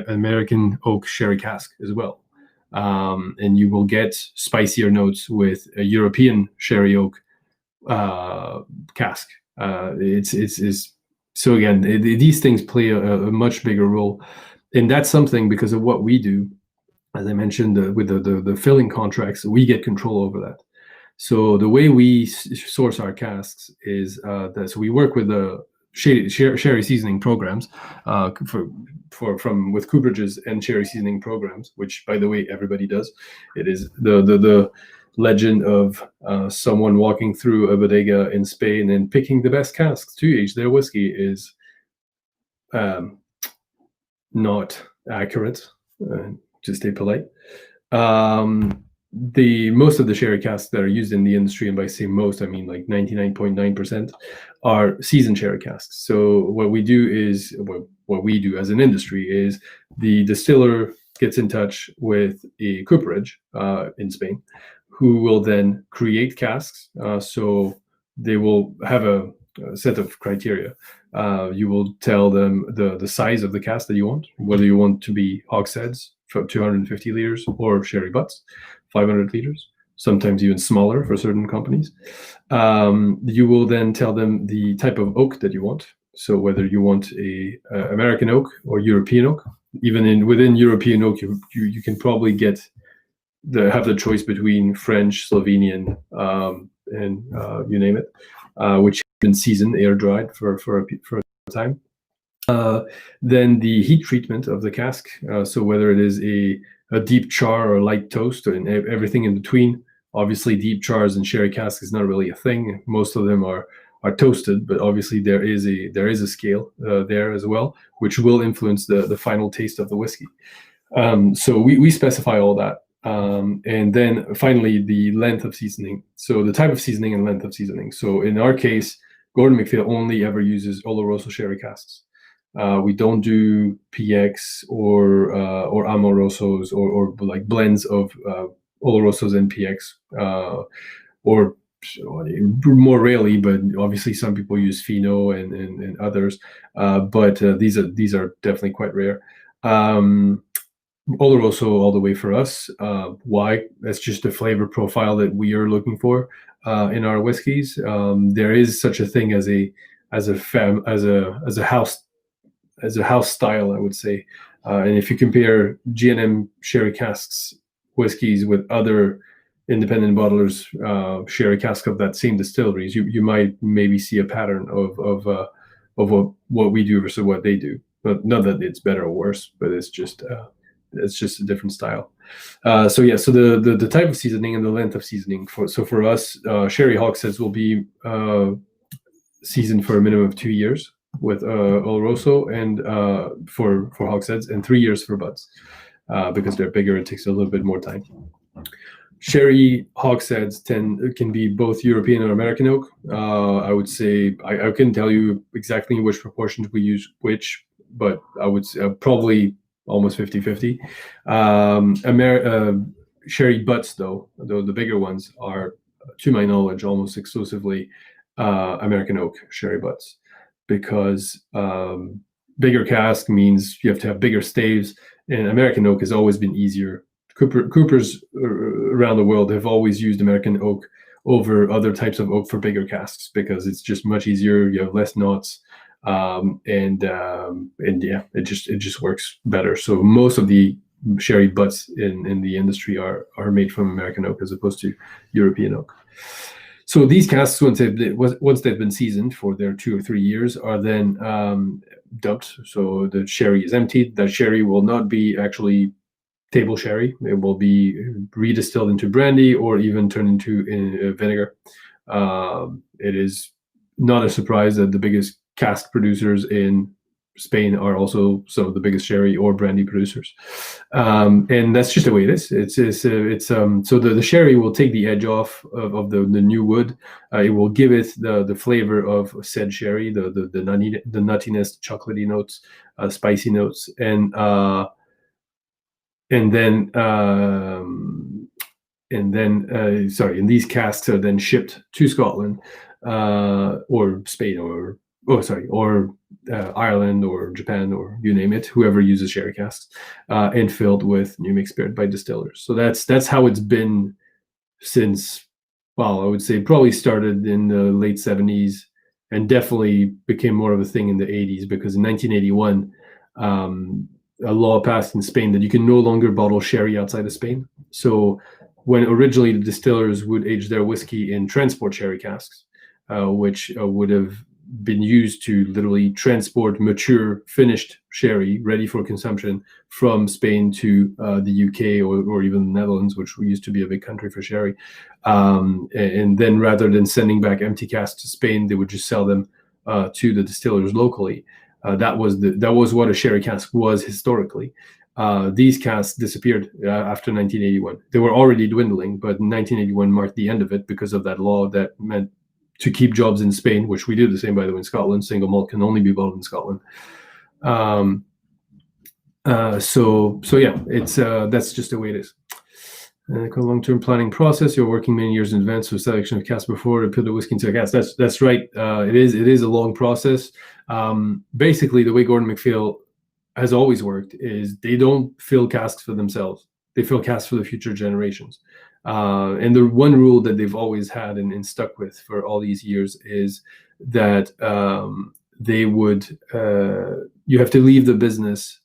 American oak sherry cask as well. And you will get spicier notes with a European sherry oak cask. It's so again, these things play a much bigger role, and that's something because of what we do. As I mentioned, with the filling contracts, we get control over that. So the way we source our casks is that so we work with the sherry seasoning programs from with cooperages and sherry seasoning programs, which by the way everybody does. It is the legend of someone walking through a bodega in Spain and picking the best casks to age their whiskey is not accurate. To stay polite. The most of the sherry casks that are used in the industry, and by saying most, I mean like 99.9%, are seasoned sherry casks. So what we do is what we do as an industry is the distiller gets in touch with a cooperage in Spain, who will then create casks. So they will have a set of criteria. You will tell them the size of the cask that you want, whether you want to be hogsheads from 250 liters or sherry butts, 500 liters, sometimes even smaller for certain companies. You will then tell them the type of oak that you want. So whether you want a American oak or European oak. Even within European oak, you can probably have the choice between French, Slovenian, and you name it, which have been seasoned, air dried for a time. Then the heat treatment of the cask. So whether it is a deep char or light toast and everything in between. Obviously, deep chars in sherry cask is not really a thing. Most of them are toasted, but obviously there is a scale there as well, which will influence the final taste of the whiskey. So we specify all that. And then finally, the length of seasoning. So the type of seasoning and length of seasoning. So in our case, Gordon MacPhail only ever uses Oloroso sherry casks. We don't do PX or Amorosos or like blends of Olorosos and PX, or more rarely, but obviously some people use Fino and others. But these are definitely quite rare. Oloroso all the way for us. Why? That's just the flavor profile that we are looking for in our whiskeys. There is such a thing as a house style, I would say. And if you compare G&M sherry casks whiskeys with other independent bottlers sherry cask of that same distilleries, you might maybe see a pattern of what we do versus what they do. But not that it's better or worse, but it's just a different style. So the type of seasoning and the length of seasoning. For us, sherry hogsheads will be seasoned for a minimum of 2 years with Oloroso, and for hogsheads, and 3 years for butts, because they're bigger. It takes a little bit more time. Sherry hogsheads can be both European or American oak. I would say I couldn't tell you exactly which proportions we use which, but I would say probably almost 50-50. Sherry butts, though the bigger ones are, to my knowledge, almost exclusively American oak sherry butts, because bigger cask means you have to have bigger staves, and American oak has always been easier. Coopers around the world have always used American oak over other types of oak for bigger casks because it's just much easier. You have less knots, and yeah, it just works better. So most of the sherry butts in the industry are made from American oak as opposed to European oak. So these casks, once they've been seasoned for their 2 or 3 years, are then dumped. So the sherry is emptied. That sherry will not be actually table sherry. It will be redistilled into brandy or even turned into vinegar. It is not a surprise that the biggest cask producers in Spain are also some of the biggest sherry or brandy producers, and that's just the way it is. So the sherry will take the edge off of the new wood. It will give it the flavor of said sherry, the nuttiness, chocolatey notes, spicy notes, and then sorry, and these casks are then shipped to Scotland, or Spain, or Ireland or Japan, or you name it, whoever uses sherry casks, and filled with new mix spirit by distillers. So that's how it's been since, well, I would say probably started in the late 70s and definitely became more of a thing in the 80s, because in 1981, a law passed in Spain that you can no longer bottle sherry outside of Spain. So when originally the distillers would age their whiskey in transport sherry casks, which would have been used to literally transport mature, finished sherry ready for consumption from Spain to the UK, or even the Netherlands, which used to be a big country for sherry. And then rather than sending back empty casks to Spain, they would just sell them to the distillers locally. That was what a sherry cask was historically. These casks disappeared after 1981. They were already dwindling, but 1981 marked the end of it because of that law that meant to keep jobs in Spain, which we do the same, by the way, in Scotland. Single malt can only be bottled in Scotland. So yeah, it's that's just the way it is. Long-term planning process. You're working many years in advance for selection of casks before to put the whiskey into a cask. That's right. It is a long process. Basically, the way Gordon MacPhail has always worked is they don't fill casks for themselves. They fill casks for the future generations. And the one rule that they've always had and stuck with for all these years is that they would you have to leave the business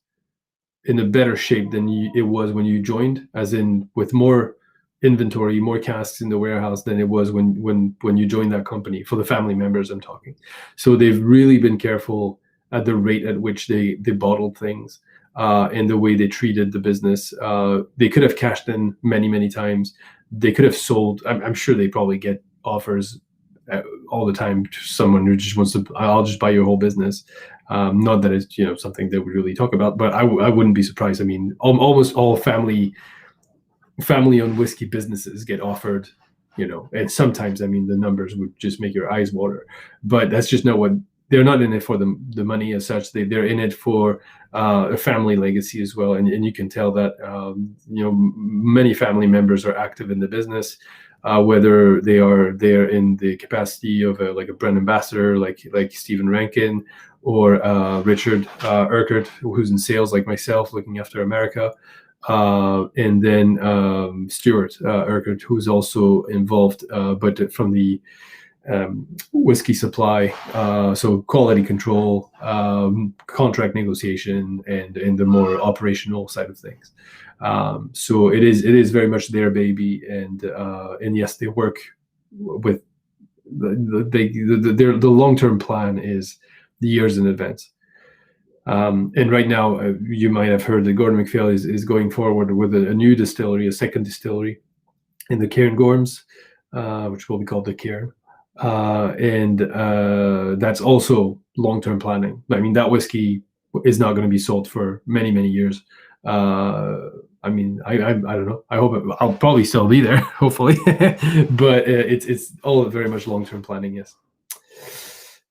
in a better shape than it was when you joined, as in with more inventory, more casks in the warehouse than it was when you joined that company, for the family members I'm talking. So they've really been careful at the rate at which they bottled things, and the way they treated the business. They could have cashed in many times. They could have sold. I'm sure they probably get offers all the time to someone who just wants to, I'll just buy your whole business. Not that it's something that we really talk about, but I wouldn't be surprised. I mean, almost all family-owned whiskey businesses get offered, and sometimes, I mean, the numbers would just make your eyes water. But that's just not what they're not in it for the money as such. They're in it for a family legacy as well, and you can tell that many family members are active in the business. Whether they are there in the capacity of like a brand ambassador, like Stephen Rankin, or Richard Urquhart, who's in sales, like myself, looking after America, and then Stuart Urquhart, who's also involved, but from the whiskey supply, so quality control, contract negotiation, and the more operational side of things. So it is very much their baby, and yes, they work with the long-term plan is the years in advance. And right now, you might have heard that Gordon MacPhail is going forward with a new distillery, a second distillery in the Cairngorms, which will be called the Cairn. And that's also long-term planning. I mean, that whiskey is not going to be sold for many years. I mean, I don't know. I hope I'll probably still be there, hopefully. But it's all very much long-term planning. Yes.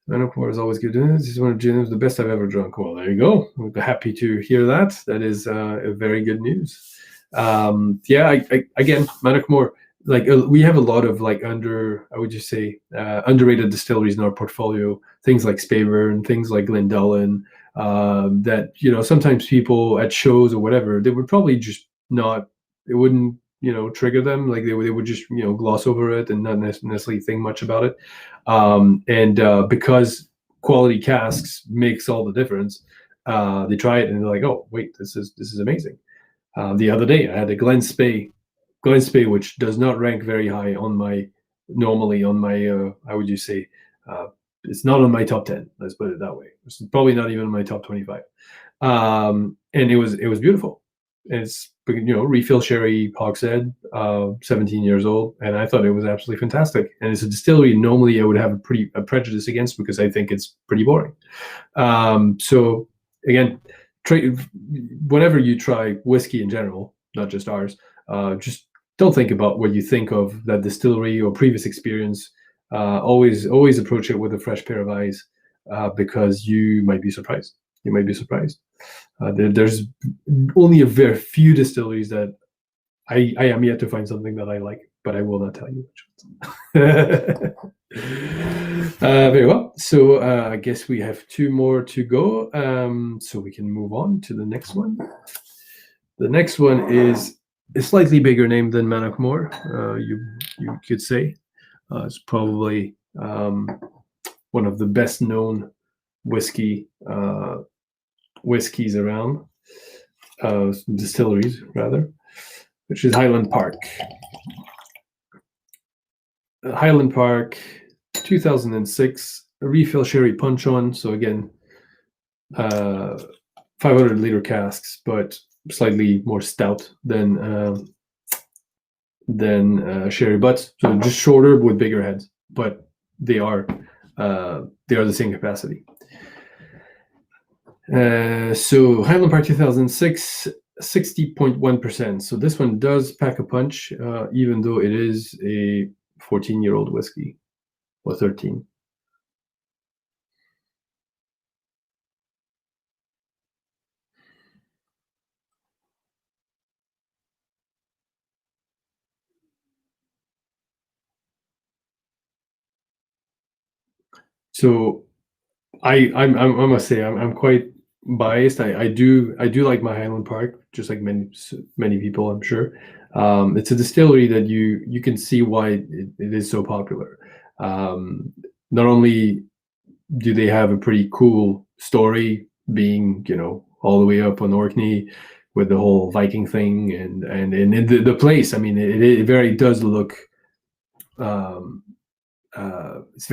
Manowar is always good. This is one of Jim's the best I've ever drunk. Well, there you go. I'm happy to hear that. That is a very good news. Yeah, again, Manowar. Like we have a lot of I would just say underrated distilleries in our portfolio. Things like Speyburn, things like Glendullan, that sometimes people at shows or whatever, they would probably just not. It wouldn't trigger them. Like they would just gloss over it and not necessarily think much about it. And because quality casks makes all the difference, they try it and they're like, oh wait, this is amazing. The other day I had a Glen Spey, which does not rank very high on my I would just say it's not on my top 10. Let's put it that way. It's probably not even in my top 25. And it was beautiful. It's refill sherry hogshead, 17 years old, and I thought it was absolutely fantastic. And it's a distillery normally I would have a prejudice against because I think it's pretty boring. So again, whenever you try whiskey in general, not just ours, just don't think about what you think of that distillery or previous experience. Always approach it with a fresh pair of eyes, because you might be surprised. You might be surprised. There's only a very few distilleries that I am yet to find something that I like, but I will not tell you which ones. Very well. So I guess we have two more to go. So we can move on to the next one. The next one is a slightly bigger name than Mannockmore. You could say it's probably one of the best known whiskeys around, distilleries rather, which is Highland Park. Highland Park, 2006, a refill sherry punch on. So again, 500-liter casks, but slightly more stout than sherry butts. So just shorter with bigger heads, but they are the same capacity. So Highland Park 2006, 60.1%. So this one does pack a punch, even though it is a 14-year-old whiskey, or 13. So I must say I'm quite biased. I do like my Highland Park, just like many people, I'm sure. It's a distillery that you can see why it is so popular. Not only do they have a pretty cool story, being all the way up on Orkney with the whole Viking thing, and the place. I mean, it very does look. It's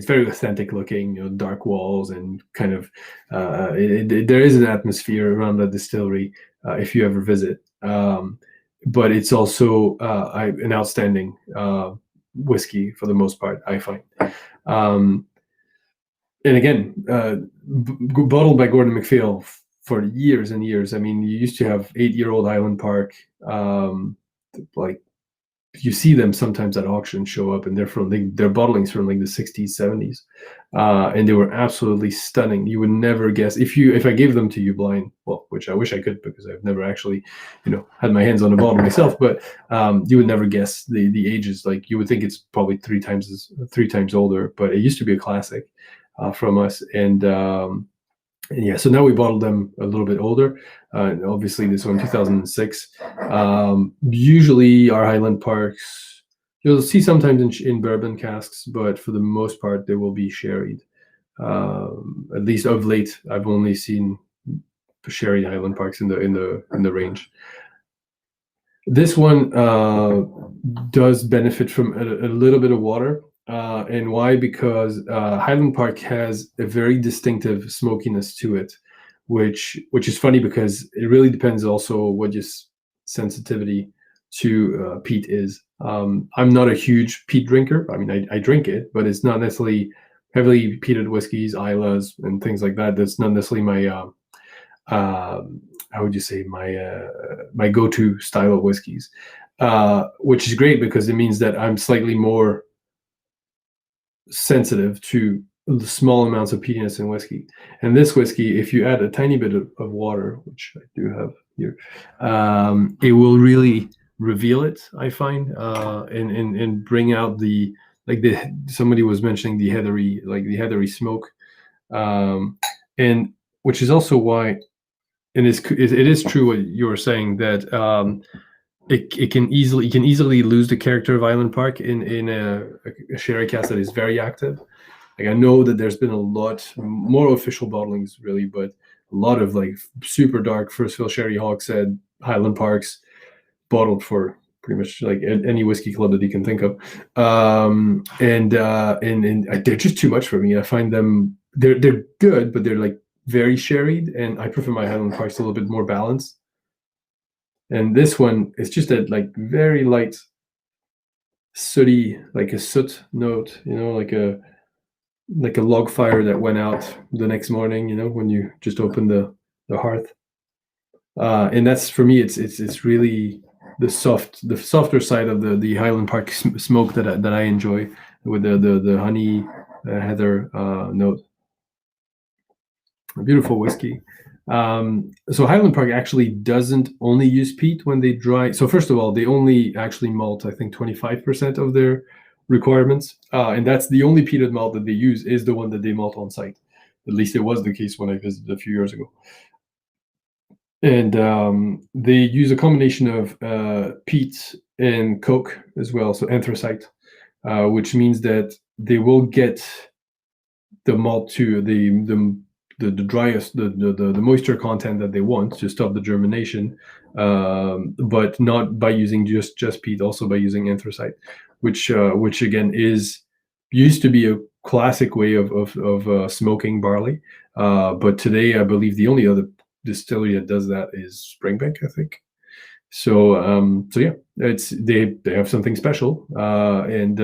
very authentic looking, dark walls and kind of there is an atmosphere around the distillery if you ever visit. But it's also an outstanding whiskey for the most part, I find. And again, bottled by Gordon MacPhail for years and years. I mean, you used to have 8-year-old Highland Park, like you see them sometimes at auction show up, and their bottlings from like the 60s, 70s, and they were absolutely stunning. You would never guess if I gave them to you blind, well, which I wish I could because I've never actually, had my hands on a bottle myself. But you would never guess the ages. Like you would think it's probably three times older, but it used to be a classic from us, and yeah, so now we bottled them a little bit older. Obviously, this one 2006. Usually, our Highland Parks you'll see sometimes in bourbon casks, but for the most part, they will be sherried. At least of late, I've only seen sherried Highland Parks in the range. This one does benefit from a little bit of water. And why? Because Highland Park has a very distinctive smokiness to it, which is funny because it really depends also what your sensitivity to peat is. I'm not a huge peat drinker. I mean, I drink it, but it's not necessarily heavily peated whiskeys, Islas, and things like that. That's not necessarily my how would you say, my go-to style of whiskeys, which is great because it means that I'm slightly more sensitive to the small amounts of peatiness in whiskey. And this whiskey, if you add a tiny bit of water, which I do have here, it will really reveal it, I find, and bring out somebody was mentioning the heathery smoke, and which is also why, and it is true what you were saying, that it can easily lose the character of Highland Park in a sherry cask that is very active. Like I know that there's been a lot more official bottlings, really, but a lot of like super dark first fill sherry hogshead Highland Parks bottled for pretty much like any whiskey club that you can think of, and they're just too much for me. I find them they're good, but they're like very sherried, and I prefer my Highland Parks a little bit more balanced. And this one is just a like very light sooty, like a soot note, like a log fire that went out the next morning, when you just open the hearth. And that's, for me, it's really the softer side of the Highland Park smoke that I enjoy, with the honey, heather note. A beautiful whiskey. So Highland Park actually doesn't only use peat when they dry. So first of all, they only actually malt, I think, 25% of their requirements, and that's the only peated malt that they use is the one that they malt on site. At least it was the case when I visited a few years ago. And they use a combination of peat and coke as well, so anthracite, which means that they will get the malt to the driest, the moisture content that they want to stop the germination, but not by using just peat, also by using anthracite, which again is used to be a classic way of smoking barley, but today I believe the only other distillery that does that is Springbank, I think. So yeah, they have something special, and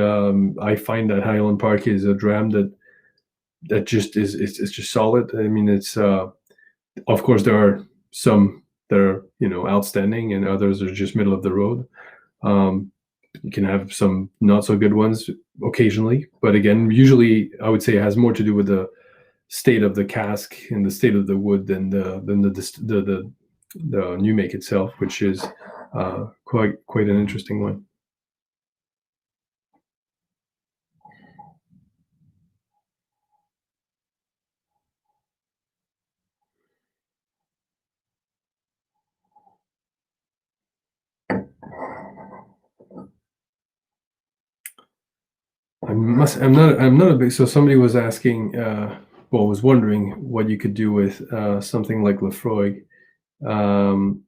I find that Highland Park is a dram that just is it's just solid. I mean, it's of course there are some that are outstanding, and others are just middle of the road. You can have some not so good ones occasionally, but again, usually I would say it has more to do with the state of the cask and the state of the wood than the new make itself, which is quite an interesting one. I'm not a big. So somebody was asking, was wondering what you could do with something like Lefroy. Um,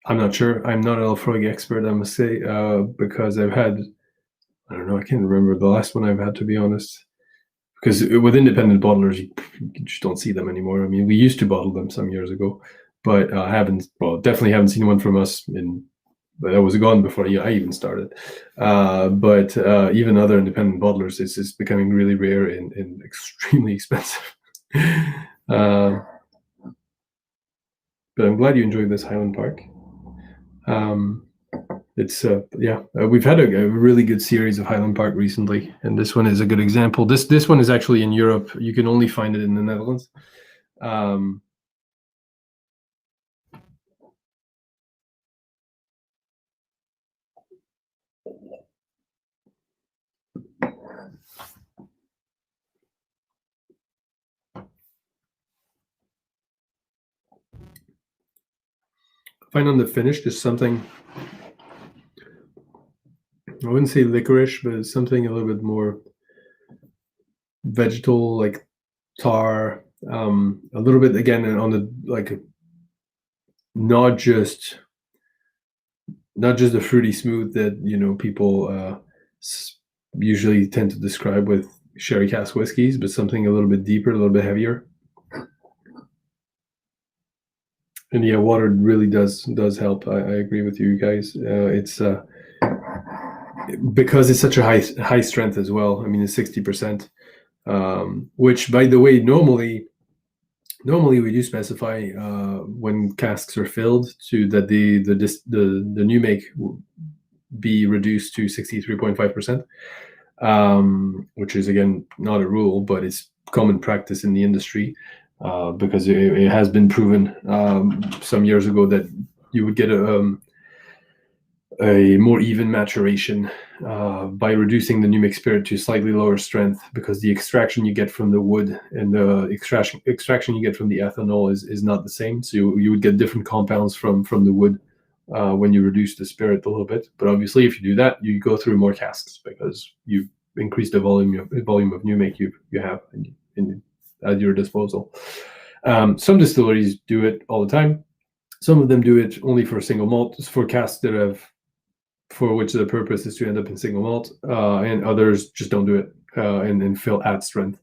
I'm not sure. I'm not a Lefroy expert, I must say, because I've had, I don't know, I can't remember the last one I've had, to be honest. Because with independent bottlers, you just don't see them anymore. I mean, we used to bottle them some years ago, but definitely haven't seen one from us but I was gone before I even started. But even other independent bottlers, it's becoming really rare and extremely expensive. But I'm glad you enjoyed this Highland Park. It's we've had a really good series of Highland Park recently, and this one is a good example. This one is actually in Europe. You can only find it in the Netherlands. Find on the finish just something, I wouldn't say licorice, but it's something a little bit more vegetal, like tar, a little bit again on the like not just the fruity smooth that people usually tend to describe with sherry cask whiskeys, but something a little bit deeper, a little bit heavier. And yeah, water really does help. I agree with you guys. It's because it's such a high strength as well. I mean, it's 60%, which, by the way, normally we do specify when casks are filled to that the new make be reduced to 63.5%, which is again not a rule, but it's common practice in the industry, because it has been proven some years ago that you would get a more even maturation by reducing the new mixed spirit to slightly lower strength, because the extraction you get from the wood and the extraction you get from the ethanol is not the same. So you would get different compounds from the wood when you reduce the spirit a little bit. But obviously, if you do that, you go through more casks because you increase the volume of new make you have at your disposal. Some distilleries do it all the time. Some of them do it only for single malt, for casks for which the purpose is to end up in single malt, and others just don't do it and fill at strength.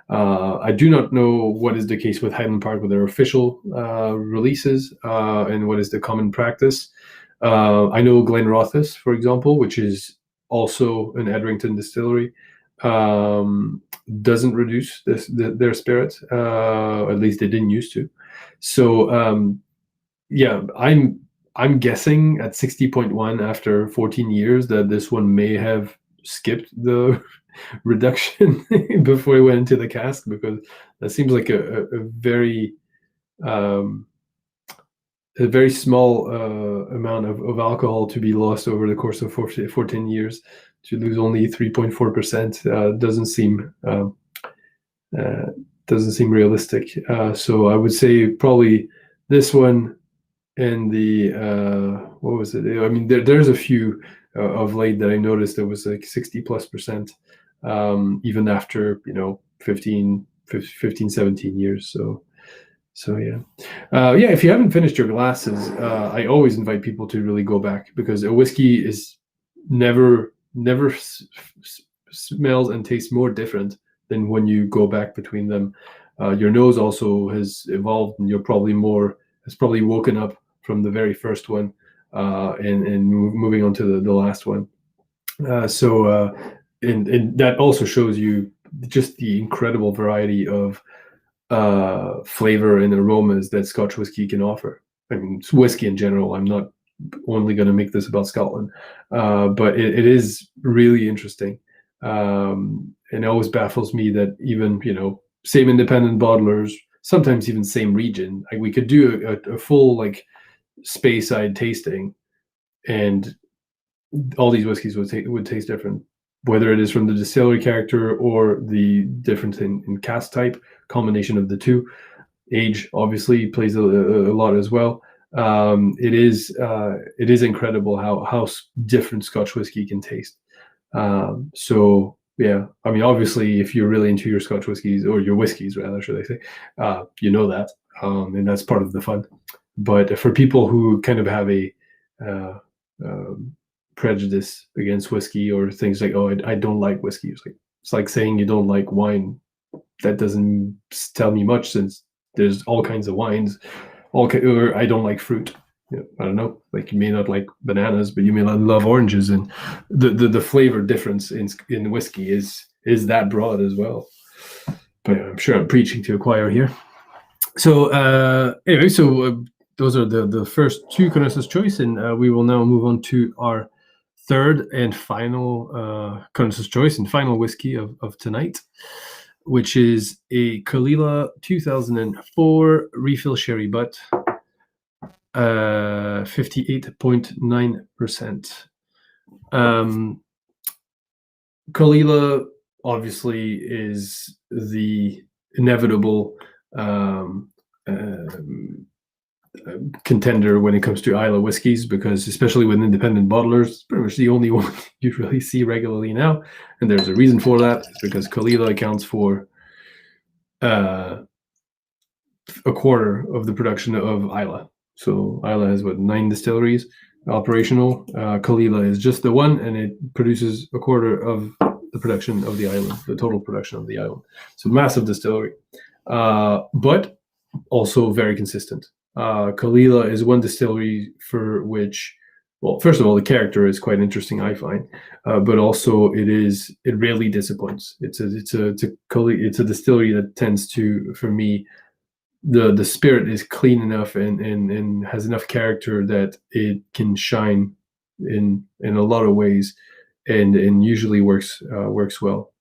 I do not know what is the case with Highland Park with their official releases and what is the common practice. I know Glenrothes, for example, which is also an Edrington distillery, doesn't reduce their spirit. At least they didn't used to. So yeah, I'm guessing at 60.1 after 14 years that this one may have skipped the reduction before it went into the cask, because that seems like a um, very small amount of alcohol to be lost over the course of 14 years. To lose only 3.4% doesn't seem realistic. So I would say probably this one and the what was it? I mean, there's a few of late that I noticed that was like 60+%, even after 15, 17 years. So yeah, yeah. If you haven't finished your glasses, I always invite people to really go back, because a whiskey is never smells and tastes more different than when you go back between them. Your nose also has evolved, and has probably woken up from the very first one, and moving on to the last one. And that also shows you just the incredible variety of flavor and aromas that Scotch whiskey can offer. I mean, it's whiskey in general. I'm not only going to make this about Scotland, but it is really interesting. And it always baffles me that even same independent bottlers, sometimes even same region, like we could do a full like Speyside tasting, and all these whiskeys would taste different, whether it is from the distillery character or the difference in cask type, combination of the two. Age obviously plays a lot as well. It is incredible how different Scotch whiskey can taste. So yeah, I mean, obviously, if you're really into your Scotch whiskeys, or your whiskeys rather, should I say, you know that, and that's part of the fun. But for people who kind of have a uh, um, prejudice against whiskey, or things like, oh, I don't like whiskey. It's like saying you don't like wine. That doesn't tell me much, since there's all kinds of wines. Or I don't like fruit. I don't know. Like, you may not like bananas, but you may not love oranges, and the flavor difference in whiskey is that broad as well. But I'm sure I'm preaching to a choir here. So anyway, those are the first two Connoisseur's Choice, and we will now move on to our third and final Connoisseur's Choice and final whiskey of tonight, which is a Caol Ila 2004 refill sherry butt, 58.9%. Caol Ila obviously is the inevitable contender when it comes to Islay whiskies, because especially with independent bottlers, it's pretty much the only one you really see regularly now. And there's a reason for that. It's because Caol Ila accounts for a quarter of the production of Islay. So Islay has 9 distilleries operational. Caol Ila is just the one, and it produces a quarter of the production of the island, the total production of the island. So massive distillery, but also very consistent. Caol Ila is one distillery for which, well, first of all, the character is quite interesting, I find, but also it rarely disappoints. It's a distillery that tends to, for me, the spirit is clean enough and has enough character that it can shine in a lot of ways, and usually works well.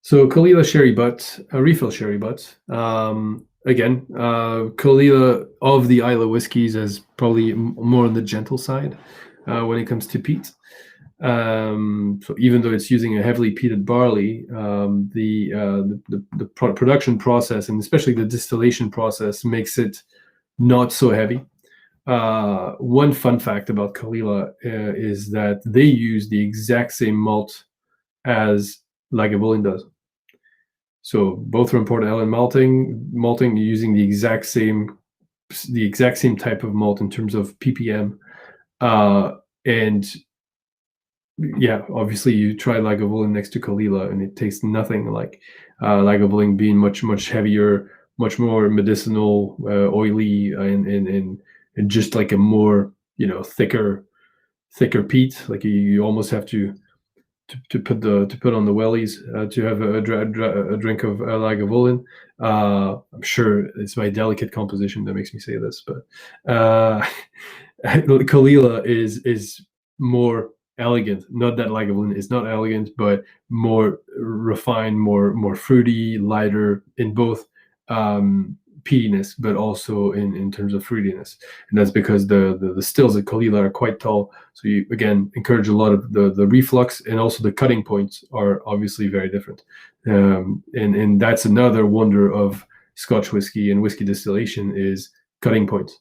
So Caol Ila sherry butt, a refill sherry butt. Again, Caol Ila of the Islay whiskies is probably more on the gentle side when it comes to peat. So even though it's using a heavily peated barley, the production process, and especially the distillation process, makes it not so heavy. One fun fact about Caol Ila is that they use the exact same malt as Lagavulin does. So both from Port Ellen malting using the exact same type of malt in terms of ppm, and yeah, obviously you try Lagavulin next to Kalila, and it tastes nothing like Lagavulin, being much heavier, much more medicinal, oily, and just like a more thicker peat. Like you almost have to put on the wellies to have a drink of Lagavulin. I'm sure it's my delicate composition that makes me say this, but Kalila is more elegant. Not that Lagavulin is not elegant, but more refined, more fruity, lighter in both peatiness, but also in terms of fruitiness. And that's because the stills at Kalila are quite tall. So you again encourage a lot of the reflux, and also the cutting points are obviously very different. And that's another wonder of Scotch whiskey and whiskey distillation is cutting points.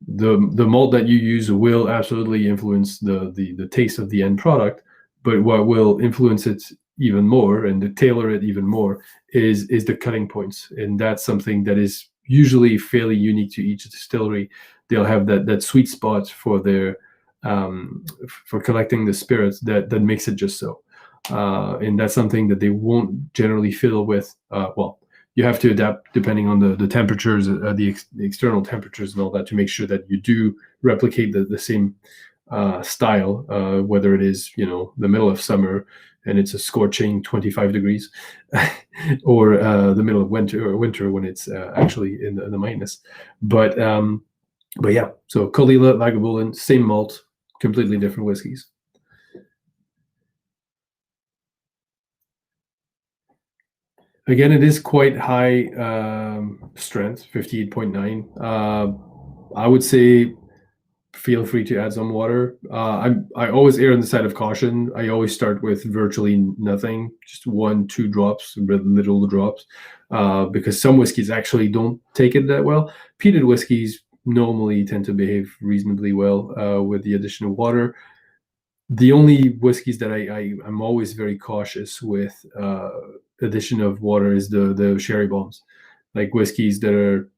The malt that you use will absolutely influence the taste of the end product, but what will influence it even more and to tailor it even more is the cutting points, and that's something that is usually fairly unique to each distillery. They'll have that sweet spot for their for collecting the spirits that makes it just so, and that's something that they won't generally fiddle with. Well, you have to adapt depending on the temperatures, the external temperatures and all that, to make sure that you do replicate the same style, whether it is the middle of summer and it's a scorching 25 degrees, or the middle of winter when it's actually in the minus. But yeah, so Kalila, Lagavulin, same malt, completely different whiskeys. Again, it is quite high strength, 58.9. I would say feel free to add some water. I always err on the side of caution. I always start with virtually nothing, just 1-2 drops, little drops, because some whiskeys actually don't take it that well. Peated whiskeys normally tend to behave reasonably well with the addition of water. The only whiskeys that I'm always very cautious with addition of water is the sherry bombs, like whiskeys that are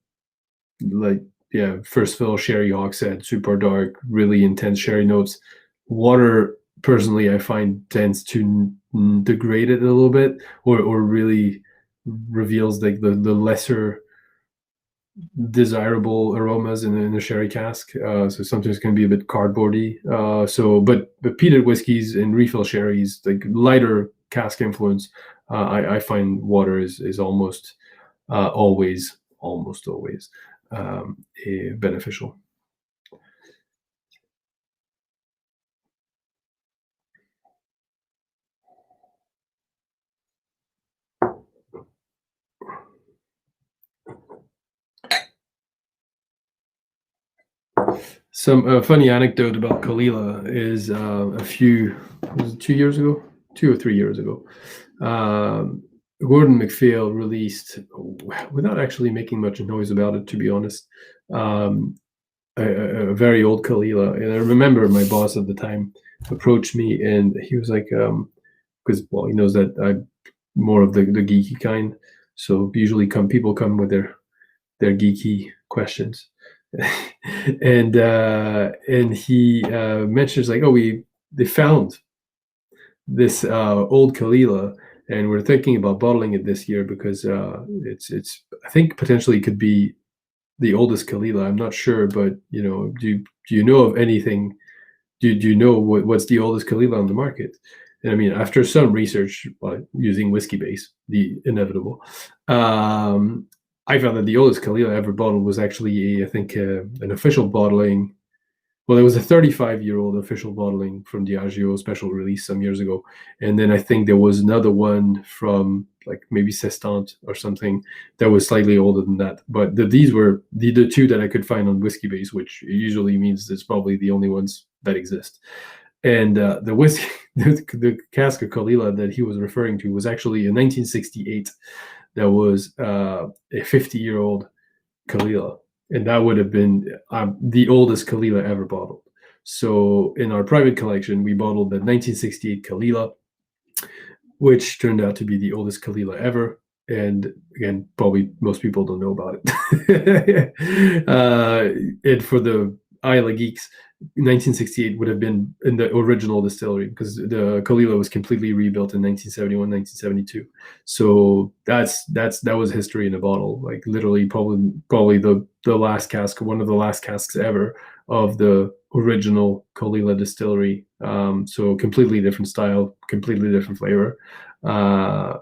like, yeah, first fill sherry hogshead, super dark, really intense sherry notes. Water, personally, I find tends to degrade it a little bit, or really reveals like the lesser desirable aromas in a sherry cask. So sometimes it can be a bit cardboardy. But peated whiskeys and refill sherries, like lighter cask influence, I find water is almost always beneficial. Some funny anecdote about Kalila is was it 2 years ago, 2 or 3 years ago, Gordon MacPhail released, without actually making much noise about it, to be honest, um, a very old Kalila. And I remember my boss at the time approached me, and he was like, because well, he knows that I'm more of the geeky kind, so usually people come with their geeky questions. And he mentions like, oh, they found this old Kalila, and we're thinking about bottling it this year because it's I think potentially could be the oldest Kalila. I'm not sure, but do you know of anything? Do you know what's the oldest Kalila on the market? And I mean, after some research using Whiskybase, the inevitable, I found that the oldest Kalila ever bottled was actually, I think, an official bottling. Well, it was a 35-year-old official bottling from Diageo special release some years ago, and then I think there was another one from like maybe Sestant or something that was slightly older than that. But these were the two that I could find on Whiskybase, which usually means it's probably the only ones that exist. And the whiskey, the cask of Kalila that he was referring to was actually in 1968. That was a 50-year-old Kalila, and that would have been the oldest Kalila ever bottled. So in our private collection, we bottled the 1968 Kalila, which turned out to be the oldest Kalila ever. And again, probably most people don't know about it. And for the Isle of Geeks, 1968 would have been in the original distillery, because the Caol Ila was completely rebuilt in 1971, 1972. So that was history in a bottle. Like literally, probably the last cask, one of the last casks ever of the original Caol Ila distillery. So completely different style, completely different flavor. Uh,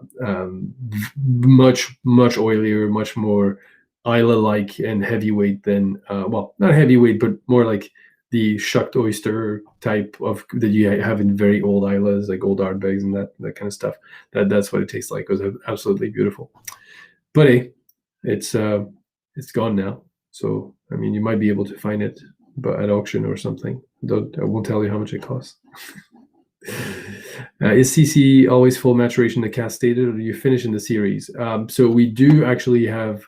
much oilier, much more Isla-like and heavyweight than well, not heavyweight, but more like the shucked oyster type of that you have in very old Islas, like old Ardbegs and that kind of stuff. That's what it tastes like. It was absolutely beautiful. But hey, it's gone now. So I mean, you might be able to find it, but at auction or something. I won't tell you how much it costs. Is CC always full maturation, the cast stated, or do you finish in the series? So we do actually have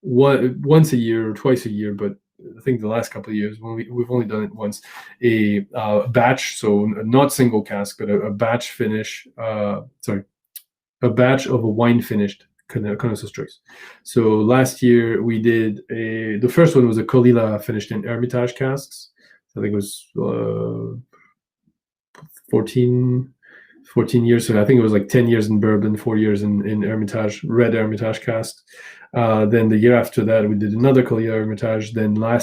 once a year or twice a year, but I think the last couple of years when we've only done it once, a batch, so not single cask, but a batch finish. Sorry, a batch of a wine finished connoisseur's choice. So last year we did the first one was a Caol Ila finished in Hermitage casks. I think it was 14 years. So I think it was like 10 years in bourbon, 4 years in Hermitage, red Hermitage cask. Then the year after that, we did another Caol Ila Hermitage. Then a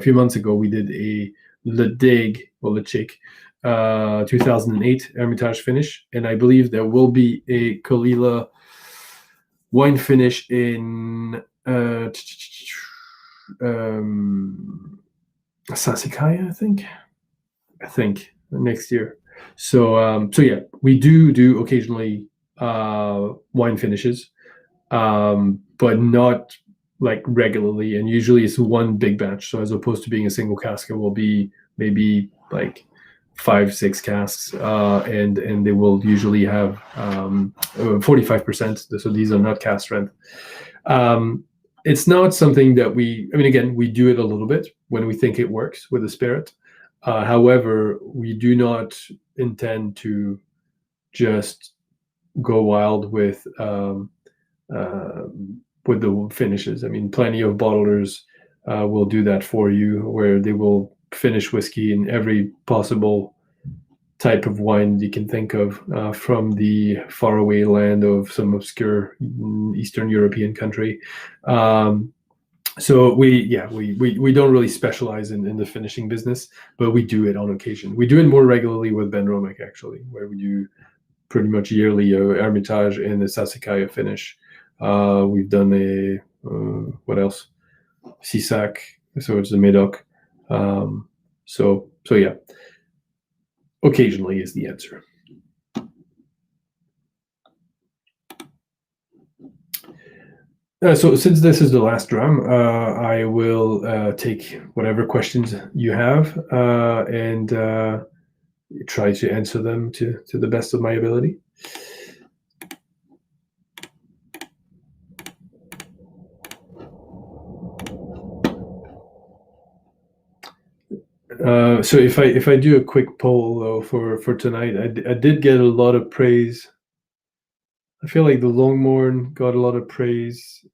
few months ago, we did a Le Dig, or Le Chic, 2008 Hermitage finish. And I believe there will be a Caol Ila wine finish in Sassicaia, I think next year. So yeah, we do occasionally wine finishes, but not like regularly. And usually it's one big batch. So as opposed to being a single cask, it will be maybe like 5-6 casks, and they will usually have 45%. So these are not cask strength. It's not something that again, we do it a little bit when we think it works with the spirit. However, we do not intend to just go wild with the finishes. I mean, plenty of bottlers will do that for you, where they will finish whiskey in every possible type of wine you can think of, from the faraway land of some obscure Eastern European country. So we don't really specialize in the finishing business, but we do it on occasion. We do it more regularly with Ben Romick, actually, where we do pretty much yearly Hermitage and the Sassicaia finish. We've done a what else? Cisac, so it's the Medoc. So yeah, occasionally is the answer. So since this is the last drum, I will take whatever questions you have and try to answer them to the best of my ability. So if I do a quick poll though for tonight, I did get a lot of praise. I feel like the Longmorn got a lot of praise.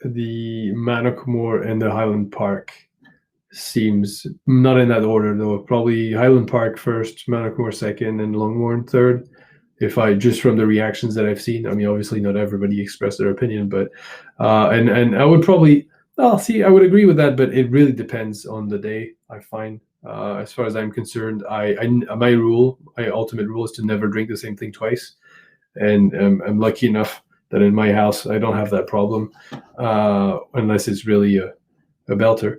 The Mannockmore and the Highland Park seems not in that order though. Probably Highland Park first, Mannockmore second, and Longmorn third. If I just from the reactions that I've seen, I mean, obviously not everybody expressed their opinion, but and I would probably, I would agree with that, but it really depends on the day. I find, as far as I'm concerned, my ultimate rule is to never drink the same thing twice, and I'm lucky enough that in my house I don't have that problem, unless it's really a belter.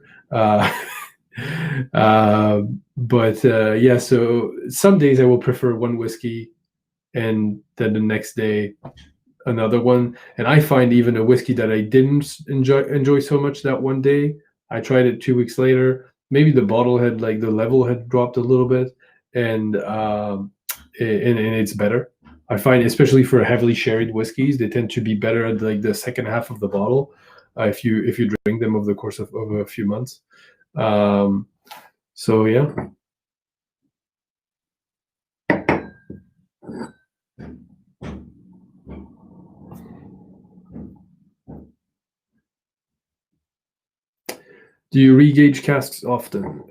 But yeah, so some days I will prefer one whiskey, and then the next day another one. And I find even a whiskey that I didn't enjoy so much that one day, I tried it 2 weeks later. Maybe the bottle had like the level had dropped a little bit, and it's better. I find, especially for heavily sherried whiskeys, they tend to be better at like the second half of the bottle, if you drink them over the course of a few months. So yeah. Do you regauge casks often?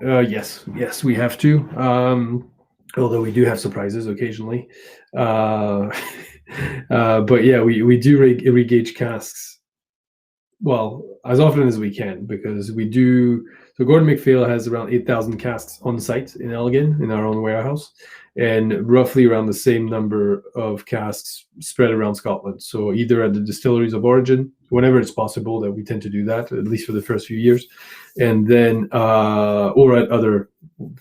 Yes, we have to. Although we do have surprises occasionally. Uh, but yeah, we do regauge casks, well, as often as we can, because we do. So Gordon MacPhail has around 8,000 casks on site in Elgin in our own warehouse, and roughly around the same number of casks spread around Scotland. So either at the distilleries of origin, whenever it's possible, that we tend to do that, at least for the first few years, and then or at other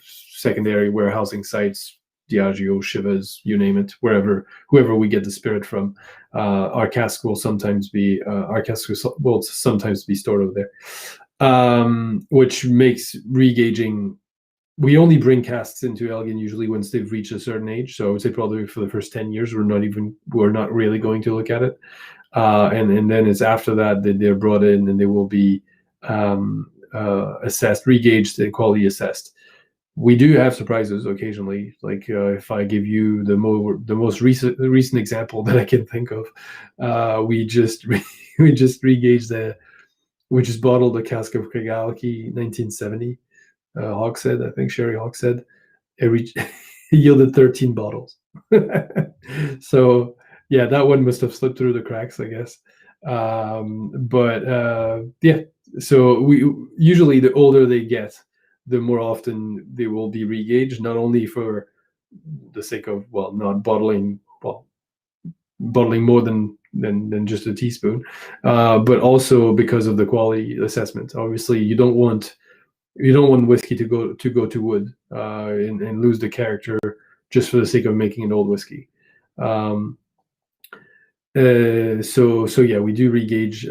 secondary warehousing sites, Diageo, Chivas, you name it, whoever we get the spirit from. Our cask will sometimes be will sometimes be stored over there, which makes regauging. We only bring casks into Elgin usually once they've reached a certain age. So I would say probably for the first 10 years, we're not really going to look at it, and then it's after that that they're brought in and they will be assessed, regauged, and quality assessed. We do have surprises occasionally. Like if I give you the most recent example that I can think of, we just we just regauged we just bottled a cask of Kregalaki 1970 Hogshead, I think sherry Hogshead. It yielded 13 bottles. So yeah, that one must have slipped through the cracks, I guess. But yeah, so we usually the older they get, the more often they will be regauged, not only for the sake of not bottling more than just a teaspoon, but also because of the quality assessment. Obviously, you don't want whiskey to go to wood and lose the character just for the sake of making an old whiskey. Um, so yeah, we do regauge.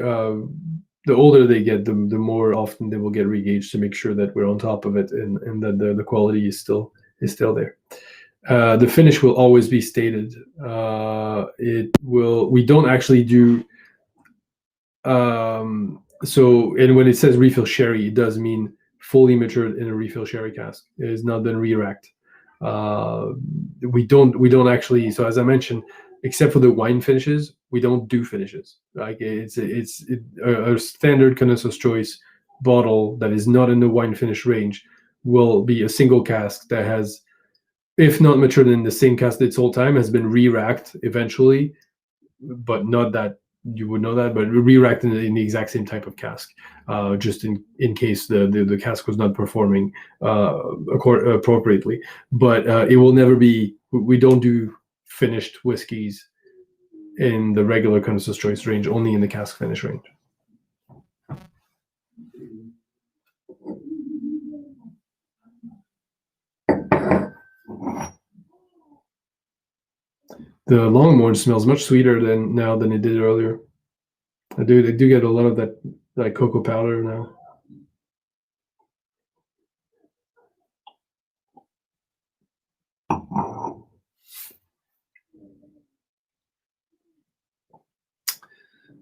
The older they get, the more often they will get regauged to make sure that we're on top of it and that the quality is still there. The finish will always be stated. It will. We don't actually do. So, and when it says refill sherry, it does mean fully matured in a refill sherry cask. It has not been re-racked. Uh, we don't actually. So as I mentioned, except for the wine finishes, we don't do finishes. Like a standard Connoisseur's Choice bottle that is not in the wine finish range will be a single cask that has, if not matured in the same cask its whole time, has been re-racked eventually, but not that you would know that, but re-racked in the exact same type of cask, just in case the cask was not performing appropriately. But it will never be. We don't do finished whiskeys in the regular Connoisseur's Choice range, only in the cask finish range. The Longmorn smells much sweeter than it did earlier. They do get a lot of that cocoa powder now.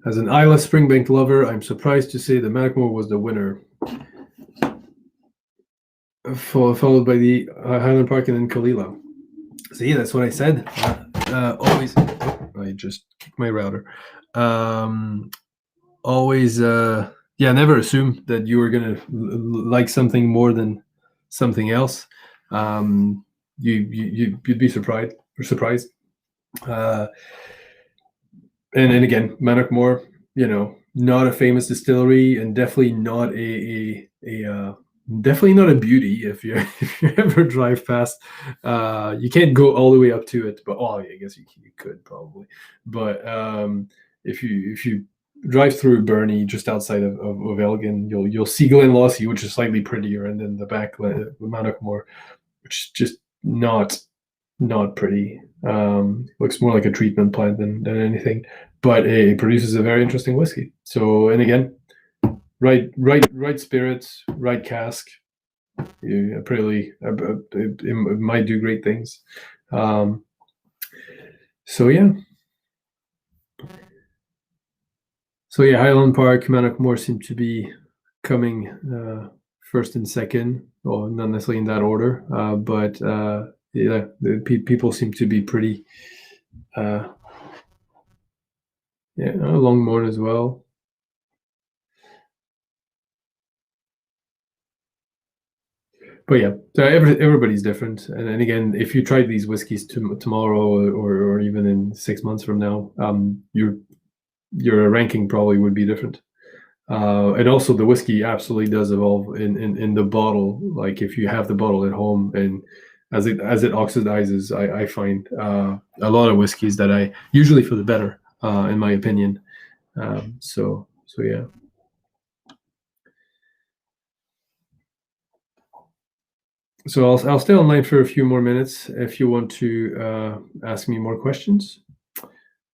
As an Isla Springbank lover, I'm surprised to say that Mackmore was the winner, followed by the Highland Park and then Kalila. See, that's what I said. Always, I just kicked my router. Always, yeah, never assume that you were gonna like something more than something else. You'd be surprised. Uh, and again, Mannockmore, not a famous distillery, and definitely not definitely not a beauty. If you if you ever drive past, you can't go all the way up to it, but I guess you could probably. But if you drive through Burnie just outside of Elgin, you'll see Glenlossie, which is slightly prettier, and then the back Mannockmore, which is just not pretty. Looks more like a treatment plant than anything, but it produces a very interesting whiskey. So, and again, right spirits, right cask. Pretty, it might do great things. So yeah. So yeah, Highland Park, Mannockmore seem to be coming first and second, well, not necessarily in that order, but yeah, people seem to be pretty. Uh, yeah, Longmorn as well. But yeah, so everybody's different. And again, if you try these whiskeys tomorrow or even in 6 months from now, your ranking probably would be different. And also the whiskey absolutely does evolve in the bottle. Like if you have the bottle at home and as it oxidizes, I find a lot of whiskeys that I usually for the better, in my opinion. So yeah. So I'll stay online for a few more minutes if you want to ask me more questions.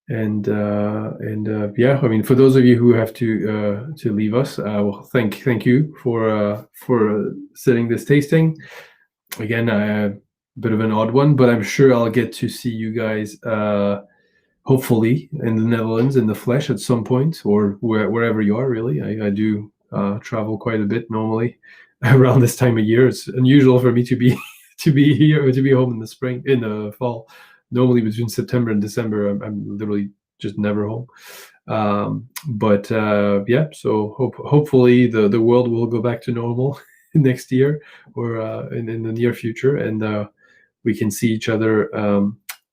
And yeah, I mean, for those of you who have to leave us, well, thank you for setting this tasting. Again, a bit of an odd one, but I'm sure I'll get to see you guys hopefully in the Netherlands in the flesh at some point, or wherever you are. Really, I do travel quite a bit normally around this time of year. It's unusual for me to be to be here to be home in the fall. Normally between September and December, I'm literally just never home. But yeah, so hopefully the world will go back to normal next year or in the near future, and we can see each other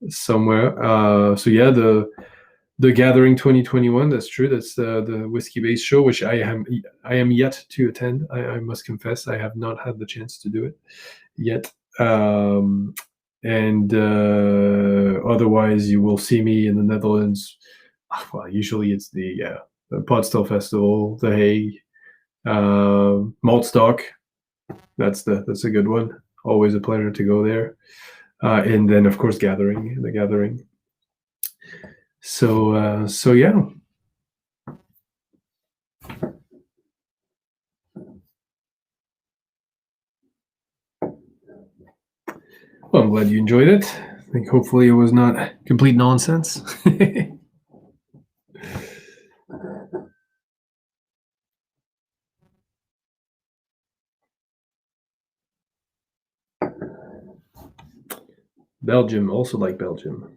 somewhere. So yeah, the Gathering 2021. That's true. That's the Whiskybase show, which I am yet to attend. I must confess, I have not had the chance to do it yet. And otherwise, you will see me in the Netherlands. Well, usually it's the Potstill Festival, the Hague, Maltstock. That's a good one. Always a pleasure to go there. And then of course the Gathering. So yeah. Well, I'm glad you enjoyed it. I think hopefully it was not complete nonsense. Belgium, also like Belgium.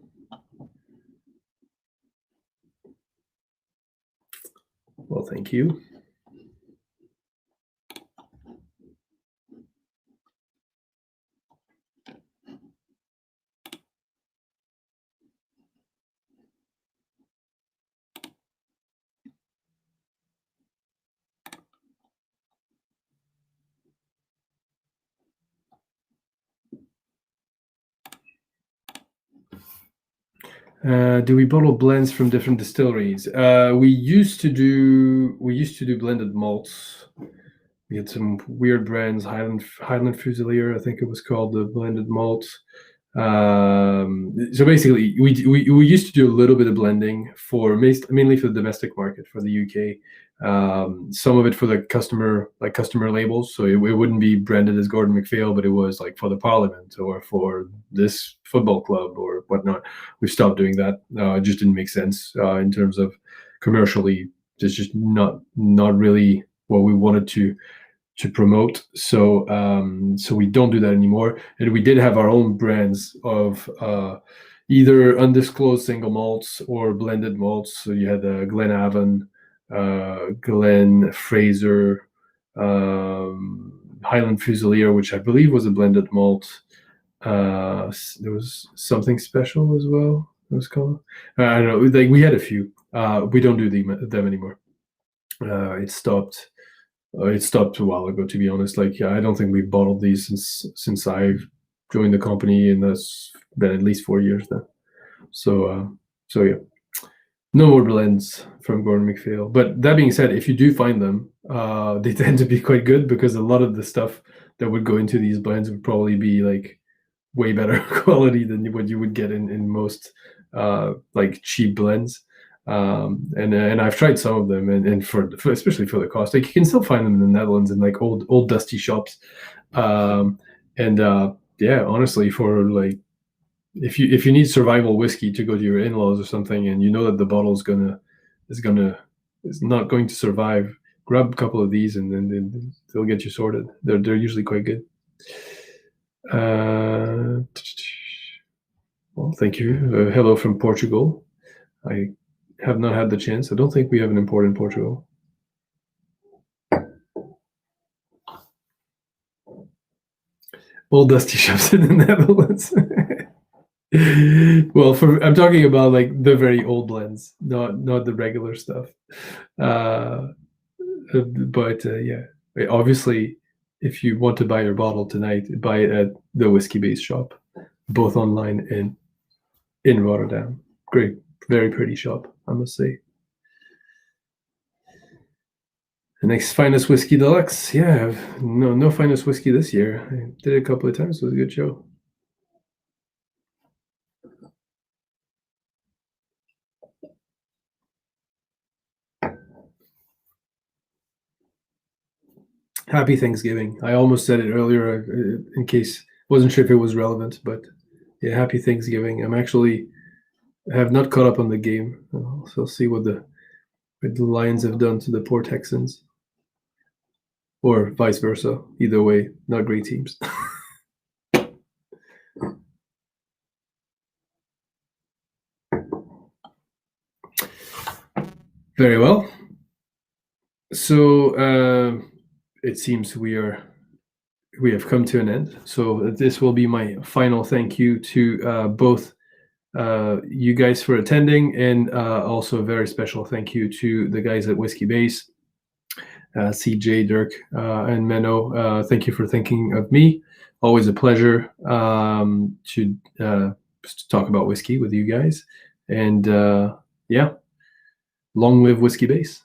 Well, thank you. Do we bottle blends from different distilleries? We used to do blended malts. We had some weird brands, Highland Fusilier, I think it was called, the blended malt. So basically, we used to do a little bit of blending for mainly for the domestic market for the UK. Some of it for the customer labels, so it wouldn't be branded as Gordon MacPhail, but it was like for the Parliament or for this football club or whatnot. We stopped doing that. It just didn't make sense in terms of commercially. It's just not really what we wanted to promote. So we don't do that anymore. And we did have our own brands of either undisclosed single malts or blended malts. So you had Glenavon, Glen Fraser, Highland Fusilier, which I believe was a blended malt. There was something special as well. It was called. I don't know. Like we had a few. We don't do them anymore. It stopped. It stopped a while ago, to be honest. Like, I don't think we've bottled these since I've joined the company, and that's been at least 4 years now. So yeah, no more blends from Gordon MacPhail. But that being said, if you do find them, they tend to be quite good because a lot of the stuff that would go into these blends would probably be like way better quality than what you would get in most like cheap blends. And I've tried some of them, and for especially for the cost, like you can still find them in the Netherlands in like old dusty shops. And yeah, honestly, for like if you need survival whiskey to go to your in-laws or something, and you know that the bottle is not going to survive, grab a couple of these, and then they'll get you sorted. They're usually quite good. Well, thank you. Hello from Portugal. I have not had the chance. I don't think we have an import in Portugal. old dusty shops in the Netherlands. Well, I'm talking about like the very old blends, not the regular stuff. Uh, but yeah, obviously, if you want to buy your bottle tonight, buy it at the Whiskybase shop, both online and in Rotterdam. Great, very pretty shop, I must say. The next Finest Whiskey Deluxe. Yeah, no Finest Whiskey this year. I did it a couple of times. It was a good show. Happy Thanksgiving. I almost said it earlier in case wasn't sure if it was relevant, but yeah, happy Thanksgiving. I'm actually have not caught up on the game, so see what the Lions have done to the poor Texans, or vice versa. Either way, not great teams. Very well. So it seems we have come to an end. So this will be my final thank you to both you guys for attending, and also a very special thank you to the guys at Whiskybase, CJ, Dirk, and Menno. Thank you for thinking of me. Always a pleasure to talk about whiskey with you guys. And yeah, long live Whiskybase.